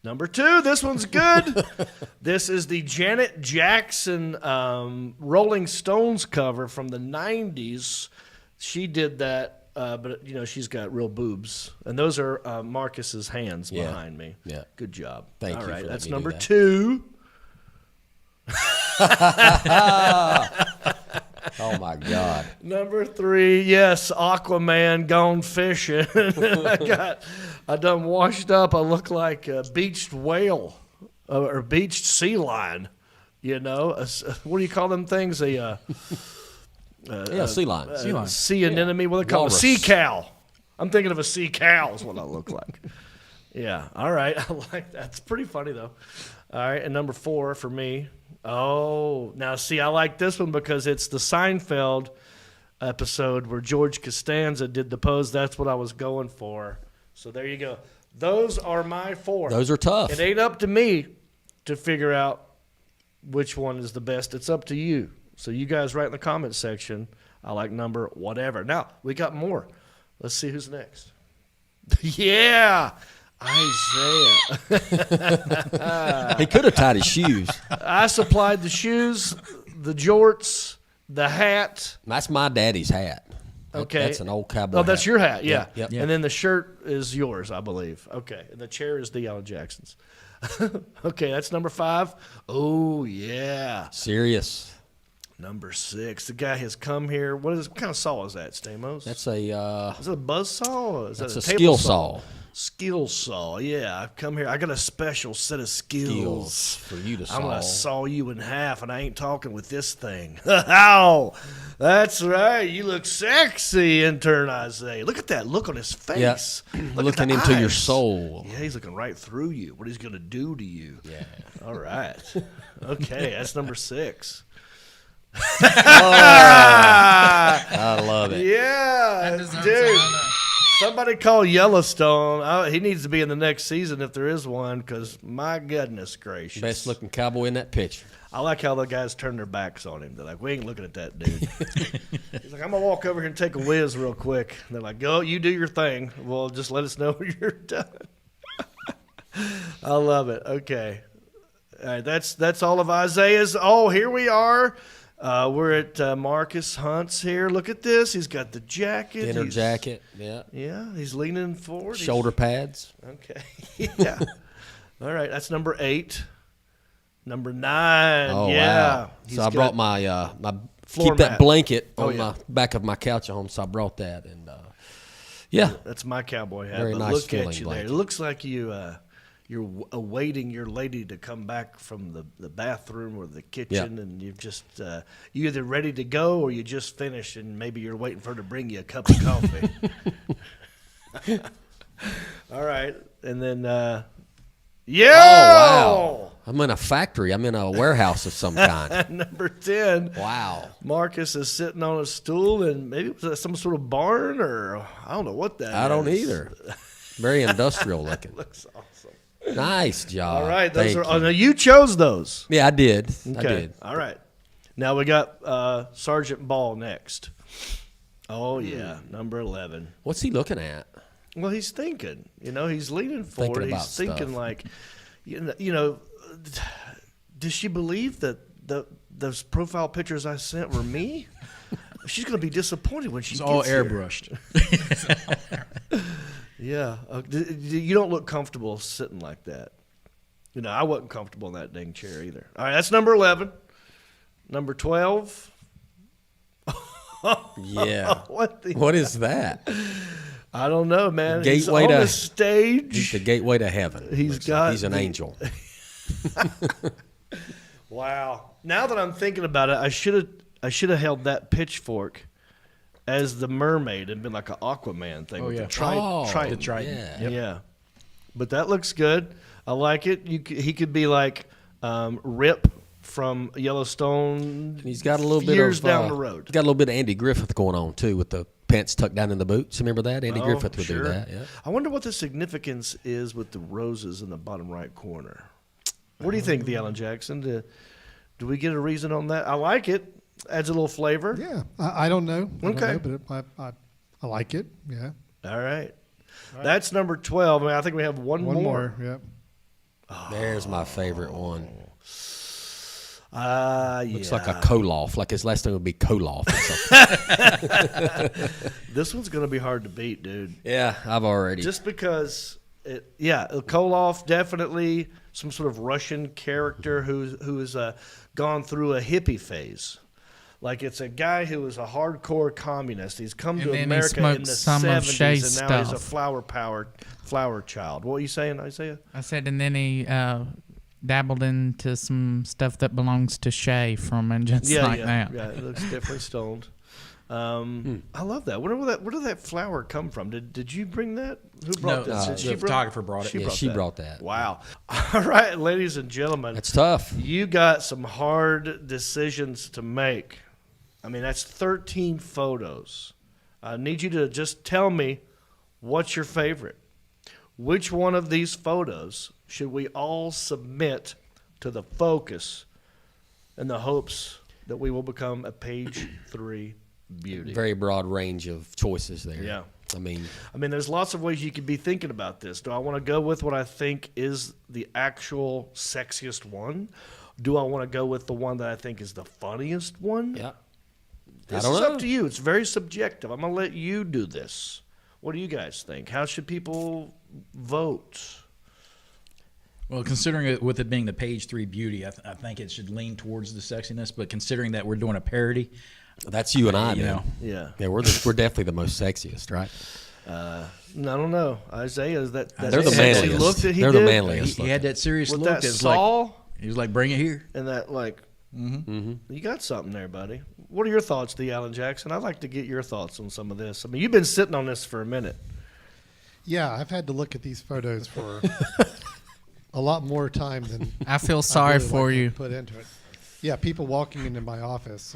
[SPEAKER 1] Number 2, this one's good. This is the Janet Jackson Rolling Stones cover from the 90s. She did that. But, she's got real boobs. And those are Marcus's hands behind me.
[SPEAKER 4] Yeah.
[SPEAKER 1] Good job.
[SPEAKER 4] Thank you.
[SPEAKER 1] All right,
[SPEAKER 4] for
[SPEAKER 1] that's
[SPEAKER 4] letting me
[SPEAKER 1] number
[SPEAKER 4] do that.
[SPEAKER 1] 2.
[SPEAKER 4] Oh, my God.
[SPEAKER 1] Number 3, yes, Aquaman gone fishing. I done washed up. I look like a beached whale or beached sea lion. What do you call them things?
[SPEAKER 4] Sea lion.
[SPEAKER 1] Sea anemone. What do they call it?
[SPEAKER 4] Walrus.
[SPEAKER 1] Sea cow. I'm thinking of a sea cow is what I look like. Yeah. All right. I like that. It's pretty funny, though. All right. And number 4 for me. Oh, now see, I like this one because it's the Seinfeld episode where George Costanza did the pose. That's what I was going for. So there you go. Those are my 4.
[SPEAKER 4] Those are tough.
[SPEAKER 1] It ain't up to me to figure out which one is the best. It's up to you. So you guys write in the comments section. I like number whatever. Now, we got more. Let's see who's next. Yeah. Isaiah.
[SPEAKER 4] He could have tied his shoes.
[SPEAKER 1] I supplied the shoes, the jorts, the hat.
[SPEAKER 4] That's my daddy's hat.
[SPEAKER 1] Okay.
[SPEAKER 4] That's an old cowboy
[SPEAKER 1] Oh, that's
[SPEAKER 4] hat.
[SPEAKER 1] your hat, yeah.
[SPEAKER 4] Yep.
[SPEAKER 1] And then the shirt is yours, I believe. Okay. And the chair is the Alan Jackson's. Okay, that's number 5. Oh, yeah.
[SPEAKER 4] Serious.
[SPEAKER 1] Number 6. The guy has come here. What kind of saw is that, Stamos?
[SPEAKER 4] That's a
[SPEAKER 1] Is it a buzz saw? Is
[SPEAKER 4] that's
[SPEAKER 1] that
[SPEAKER 4] a
[SPEAKER 1] table
[SPEAKER 4] skill saw.
[SPEAKER 1] Skill saw, yeah. I've come here. I got a special set of skills
[SPEAKER 4] For you to
[SPEAKER 1] I'm gonna
[SPEAKER 4] saw.
[SPEAKER 1] saw you in half, and I ain't talking with this thing. Ow! That's right. You look sexy, intern Isaiah. Look at that look on his face.
[SPEAKER 4] Yeah.
[SPEAKER 1] Look at
[SPEAKER 4] Looking
[SPEAKER 1] the
[SPEAKER 4] into your
[SPEAKER 1] eyes.
[SPEAKER 4] soul.
[SPEAKER 1] Yeah, he's looking right through you. What he's gonna do to you?
[SPEAKER 4] Yeah.
[SPEAKER 1] All right. Okay, that's number 6.
[SPEAKER 4] I love it.
[SPEAKER 1] Yeah, dude. Somebody call Yellowstone. He needs to be in the next season if there is one, because my goodness gracious.
[SPEAKER 4] Best looking cowboy in that picture.
[SPEAKER 1] I like how the guys turn their backs on him. They're like, we ain't looking at that dude. He's like, I'm going to walk over here and take a whiz real quick. And they're like, go, you do your thing. Well, just let us know when you're done. I love it. Okay. All right, that's all of Isaiah's. Oh, here we are. We're at Marcus Hunt's here. Look at this. He's got the jacket.
[SPEAKER 4] Dinner jacket. Yeah.
[SPEAKER 1] Yeah, he's leaning forward.
[SPEAKER 4] Shoulder pads.
[SPEAKER 1] Okay. Yeah. All right, that's number 8. Number 9.
[SPEAKER 4] Oh,
[SPEAKER 1] yeah.
[SPEAKER 4] wow.
[SPEAKER 1] He's
[SPEAKER 4] So I
[SPEAKER 1] got
[SPEAKER 4] brought my
[SPEAKER 1] floor
[SPEAKER 4] keep that
[SPEAKER 1] mat.
[SPEAKER 4] blanket
[SPEAKER 1] Oh,
[SPEAKER 4] on
[SPEAKER 1] yeah.
[SPEAKER 4] my back of my couch at home, so I brought that. And yeah.
[SPEAKER 1] That's my cowboy hat.
[SPEAKER 4] Very
[SPEAKER 1] But
[SPEAKER 4] nice
[SPEAKER 1] look
[SPEAKER 4] feeling
[SPEAKER 1] at you
[SPEAKER 4] blanket.
[SPEAKER 1] there. It looks like you're awaiting your lady to come back from the bathroom or the kitchen, and you've just you either ready to go or you just finished, and maybe you're waiting for her to bring you a cup of coffee. All right, and then yeah.
[SPEAKER 4] Oh, wow. I'm in a factory. I'm in a warehouse of some kind.
[SPEAKER 1] Number 10.
[SPEAKER 4] Wow.
[SPEAKER 1] Marcus is sitting on a stool, and maybe was that some sort of barn, or I don't know what that is.
[SPEAKER 4] I don't either. Very industrial looking.
[SPEAKER 1] Looks awesome.
[SPEAKER 4] Nice job.
[SPEAKER 1] All right, those
[SPEAKER 4] Thank
[SPEAKER 1] are. Oh,
[SPEAKER 4] you.
[SPEAKER 1] no, you chose those.
[SPEAKER 4] Yeah, I did.
[SPEAKER 1] Okay.
[SPEAKER 4] I did.
[SPEAKER 1] All right. Now we got Sergeant Ball next. Oh yeah, number 11.
[SPEAKER 4] What's he looking at?
[SPEAKER 1] Well, he's thinking. He's leaning forward.
[SPEAKER 4] Thinking about
[SPEAKER 1] He's thinking
[SPEAKER 4] stuff.
[SPEAKER 1] like, does she believe that those profile pictures I sent were me? She's going to be disappointed when she
[SPEAKER 3] It's
[SPEAKER 1] gets
[SPEAKER 3] all
[SPEAKER 1] here.
[SPEAKER 3] airbrushed.
[SPEAKER 1] Yeah. You don't look comfortable sitting like that. I wasn't comfortable in that dang chair either. All right, that's number 11. Number 12.
[SPEAKER 4] Yeah.
[SPEAKER 1] What
[SPEAKER 4] is that?
[SPEAKER 1] I don't know, man.
[SPEAKER 4] Gateway
[SPEAKER 1] he's on
[SPEAKER 4] to
[SPEAKER 1] the stage.
[SPEAKER 4] He's the gateway to heaven. He's an angel.
[SPEAKER 1] Wow. Now that I'm thinking about it, I should have held that pitchfork as the mermaid and been like an Aquaman thing. with the trident.
[SPEAKER 3] The trident.
[SPEAKER 1] Yeah. But that looks good. I like it. He could be like Rip from Yellowstone.
[SPEAKER 4] He's got a little bit
[SPEAKER 1] years
[SPEAKER 4] of
[SPEAKER 1] down the road.
[SPEAKER 4] He's got a little bit of Andy Griffith going on too, with the pants tucked down in the boots. Remember that? Andy Griffith would do that. Yeah.
[SPEAKER 1] I wonder what the significance is with the roses in the bottom right corner. What do you think, the Alan Jackson? Do we get a reason on that? I like it. Adds a little flavor.
[SPEAKER 6] Yeah, I don't know.
[SPEAKER 1] Okay.
[SPEAKER 6] But I like it. Yeah.
[SPEAKER 1] All right. That's number 12. I think we have one more.
[SPEAKER 6] Yeah.
[SPEAKER 4] There's my favorite one. Looks
[SPEAKER 1] yeah.
[SPEAKER 4] like a Koloff. Like his last name would be Koloff or something.
[SPEAKER 1] This one's going to be hard to beat, dude.
[SPEAKER 4] Yeah, I've already.
[SPEAKER 1] Just because, Koloff, definitely some sort of Russian character who's gone through a hippie phase. Like, it's a guy who is a hardcore communist. He's come to America in the 70s, and now he's a flower child. What are you saying, Isaiah?
[SPEAKER 5] I said, and then he dabbled into some stuff that belongs to Shay from And Just Like That.
[SPEAKER 1] Yeah, it looks definitely stoned. I love that. Where did that flower come from? Did you bring that? Who brought this?
[SPEAKER 3] The photographer brought it.
[SPEAKER 4] She brought that.
[SPEAKER 1] Wow. All right, ladies and gentlemen.
[SPEAKER 4] That's tough.
[SPEAKER 1] You got some hard decisions to make. I mean, that's 13 photos. I need you to just tell me what's your favorite. Which one of these photos should we all submit to the Focus in the hopes that we will become a page 3 beauty?
[SPEAKER 4] Very broad range of choices there.
[SPEAKER 1] Yeah.
[SPEAKER 4] I mean,
[SPEAKER 1] there's lots of ways you could be thinking about this. Do I want to go with what I think is the actual sexiest one? Do I want to go with the one that I think is the funniest one?
[SPEAKER 4] yeah.
[SPEAKER 1] This is up to you. It's very subjective. I'm going to let you do this. What do you guys think? How should people vote?
[SPEAKER 3] Well, considering it with it being the page 3 beauty, I think it should lean towards the sexiness. But considering that we're doing a parody,
[SPEAKER 4] That's you and I,
[SPEAKER 3] you
[SPEAKER 4] man.
[SPEAKER 3] know.
[SPEAKER 1] Yeah.
[SPEAKER 4] We're definitely the most sexiest, right?
[SPEAKER 1] I don't know. Isaiah, is that
[SPEAKER 4] They're the
[SPEAKER 1] sexy
[SPEAKER 4] manliest.
[SPEAKER 1] look that he
[SPEAKER 4] They're
[SPEAKER 1] did?
[SPEAKER 4] the manliest.
[SPEAKER 3] He had that serious
[SPEAKER 1] With
[SPEAKER 3] look.
[SPEAKER 1] that
[SPEAKER 3] That's
[SPEAKER 1] saw
[SPEAKER 3] like he was like, "Bring it here."
[SPEAKER 1] and that like,
[SPEAKER 4] Mm-hmm.
[SPEAKER 1] you got something there, buddy. What are your thoughts, the Alan Jackson? I'd like to get your thoughts on some of this. I mean, you've been sitting on this for a minute.
[SPEAKER 6] Yeah, I've had to look at these photos for a lot more time than
[SPEAKER 5] I feel
[SPEAKER 6] I'd
[SPEAKER 5] sorry
[SPEAKER 6] really
[SPEAKER 5] for
[SPEAKER 6] like to
[SPEAKER 5] you.
[SPEAKER 6] put into it. Yeah, people walking into my office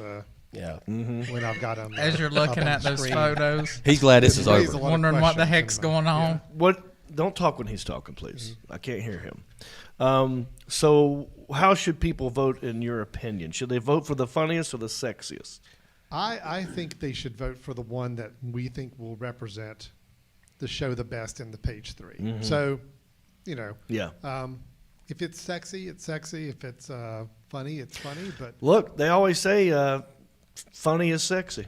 [SPEAKER 4] Yeah.
[SPEAKER 6] when I've got them
[SPEAKER 5] As you're looking
[SPEAKER 6] up on
[SPEAKER 5] at those
[SPEAKER 6] screen.
[SPEAKER 5] photos,
[SPEAKER 4] He's glad this is
[SPEAKER 6] Raise
[SPEAKER 4] over.
[SPEAKER 6] a lot of
[SPEAKER 5] wondering what the
[SPEAKER 6] questions
[SPEAKER 5] heck's
[SPEAKER 6] in
[SPEAKER 5] going
[SPEAKER 6] my-
[SPEAKER 5] on.
[SPEAKER 1] What? Don't talk when he's talking, please. I can't hear him. So how should people vote in your opinion? Should they vote for the funniest or the sexiest?
[SPEAKER 6] I think they should vote for the one that we think will represent the show the best in the page 3. So,
[SPEAKER 1] Yeah.
[SPEAKER 6] if it's sexy, it's sexy. If it's funny, it's funny. But
[SPEAKER 1] Look, they always say funny is sexy.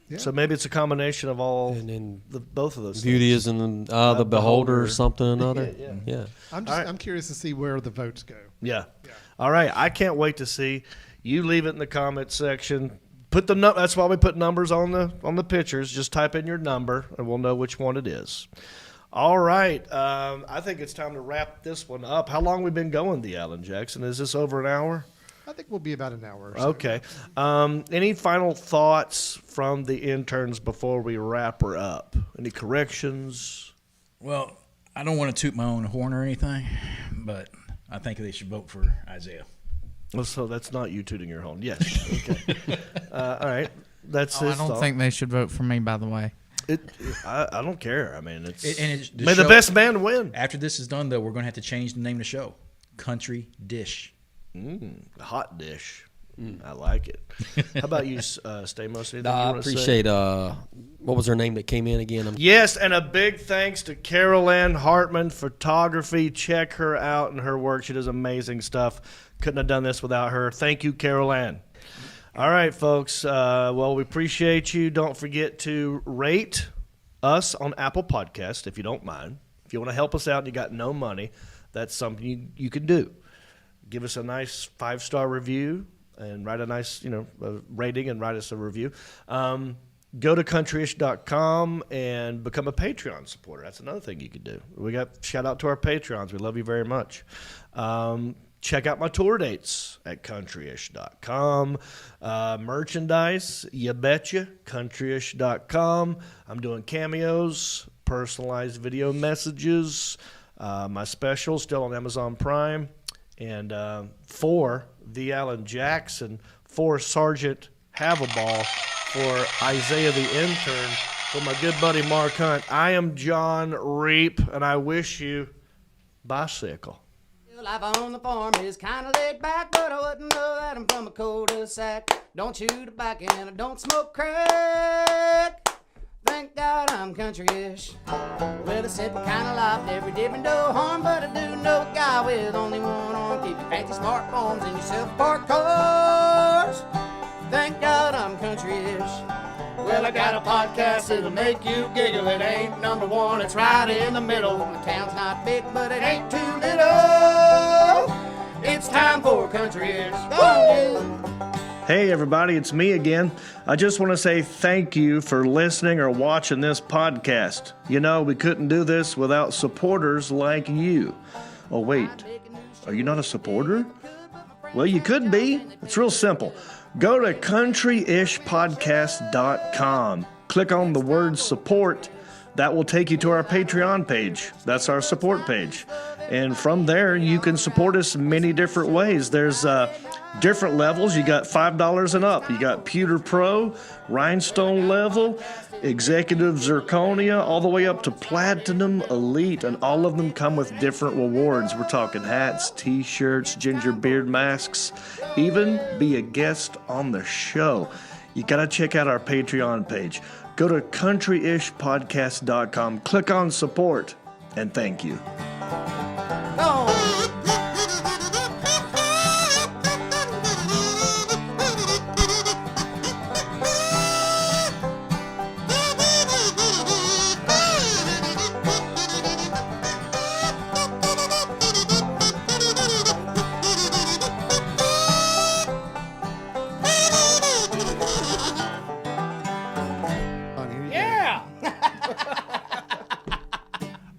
[SPEAKER 6] yeah.
[SPEAKER 1] So maybe it's a combination of all
[SPEAKER 4] And then
[SPEAKER 1] both of those
[SPEAKER 4] Beauty
[SPEAKER 1] things.
[SPEAKER 4] is in the beholder or something or another.
[SPEAKER 1] Yeah.
[SPEAKER 4] Yeah.
[SPEAKER 6] I'm curious to see where the votes go.
[SPEAKER 1] Yeah. All right. I can't wait to see. You leave it in the comment section. Put the that's why we put numbers on the pictures. Just type in your number and we'll know which one it is. All right. I think it's time to wrap this one up. How long we been going, the Alan Jackson? Is this over an hour?
[SPEAKER 6] I think we'll be about an hour or so.
[SPEAKER 1] Okay. Any final thoughts from the interns before we wrap her up? Any corrections?
[SPEAKER 3] Well, I don't want to toot my own horn or anything, but I think they should vote for Isaiah.
[SPEAKER 1] Oh, so that's not you tooting your horn. Yes. Okay. All right. That's
[SPEAKER 5] I
[SPEAKER 1] his
[SPEAKER 5] don't
[SPEAKER 1] thought.
[SPEAKER 5] think they should vote for me, by the way.
[SPEAKER 1] I don't care. I mean, it's
[SPEAKER 3] The
[SPEAKER 1] may the
[SPEAKER 3] show-
[SPEAKER 1] best man win.
[SPEAKER 3] After this is done, though, we're going to have to change the name of the show. Country Dish.
[SPEAKER 1] Hot dish. I like it. How about you, Stamos? Anything you
[SPEAKER 4] I
[SPEAKER 1] wanna say?
[SPEAKER 4] appreciate what was her name that came in again?
[SPEAKER 1] Yes, and a big thanks to Carol Ann Hartman Photography. Check her out and her work. She does amazing stuff. Couldn't have done this without her. Thank you, Carol Ann. All right, folks. Well, we appreciate you. Don't forget to rate us on Apple Podcast, if you don't mind. If you want to help us out and you got no money, that's something you can do. Give us a nice 5-star review and write a nice, rating and write us a review. Go to countryish.com and become a Patreon supporter. That's another thing you could do. We got shout out to our Patreons. We love you very much. Check out my tour dates at countryish.com. Merchandise, you betcha, countryish.com. I'm doing cameos, personalized video messages. My special still on Amazon Prime. And for the Alan Jackson, for Sergeant Havaball, for Isaiah the Intern, for my good buddy Mark Hunt, I am John Reep, and I wish you bicycle.
[SPEAKER 8] Life on the farm is kind of laid back, but I wouldn't know that I'm from a cul-de-sac. Don't chew tobacco and I don't smoke crack. Thank God I'm country-ish. Well, a simple kind of life, never did me no harm, but I do know a guy with only one arm. Keep your fancy smartphones and your self-parked cars. Thank God I'm country-ish. Well, I got a podcast that'll make you giggle. It ain't number one, it's right in the middle. My town's not big, but it ain't too little. It's time for country-ish.
[SPEAKER 1] Hey everybody, it's me again. I just want to say thank you for listening or watching this podcast. We couldn't do this without supporters like you. Oh wait, are you not a supporter? Well, you could be. It's real simple. Go to countryishpodcast.com. Click on the word support. That will take you to our Patreon page. That's our support page. And from there, you can support us many different ways. There's different levels. You got $5 and up. You got Pewter Pro, Rhinestone level, Executive Zirconia, all the way up to Platinum Elite, and all of them come with different rewards. We're talking hats, t-shirts, ginger beard masks, even be a guest on the show. You got to check out our Patreon page. Go to countryishpodcast.com, click on support, and thank you.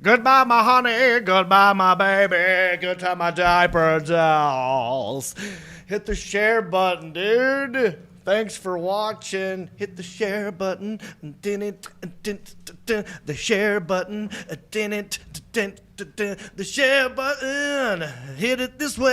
[SPEAKER 1] Goodbye, my honey. Goodbye, my baby. Goodbye, my diaper dolls. Hit the share button, dude. Thanks for watching. Hit the share button. The share button. The share button. Hit it this way.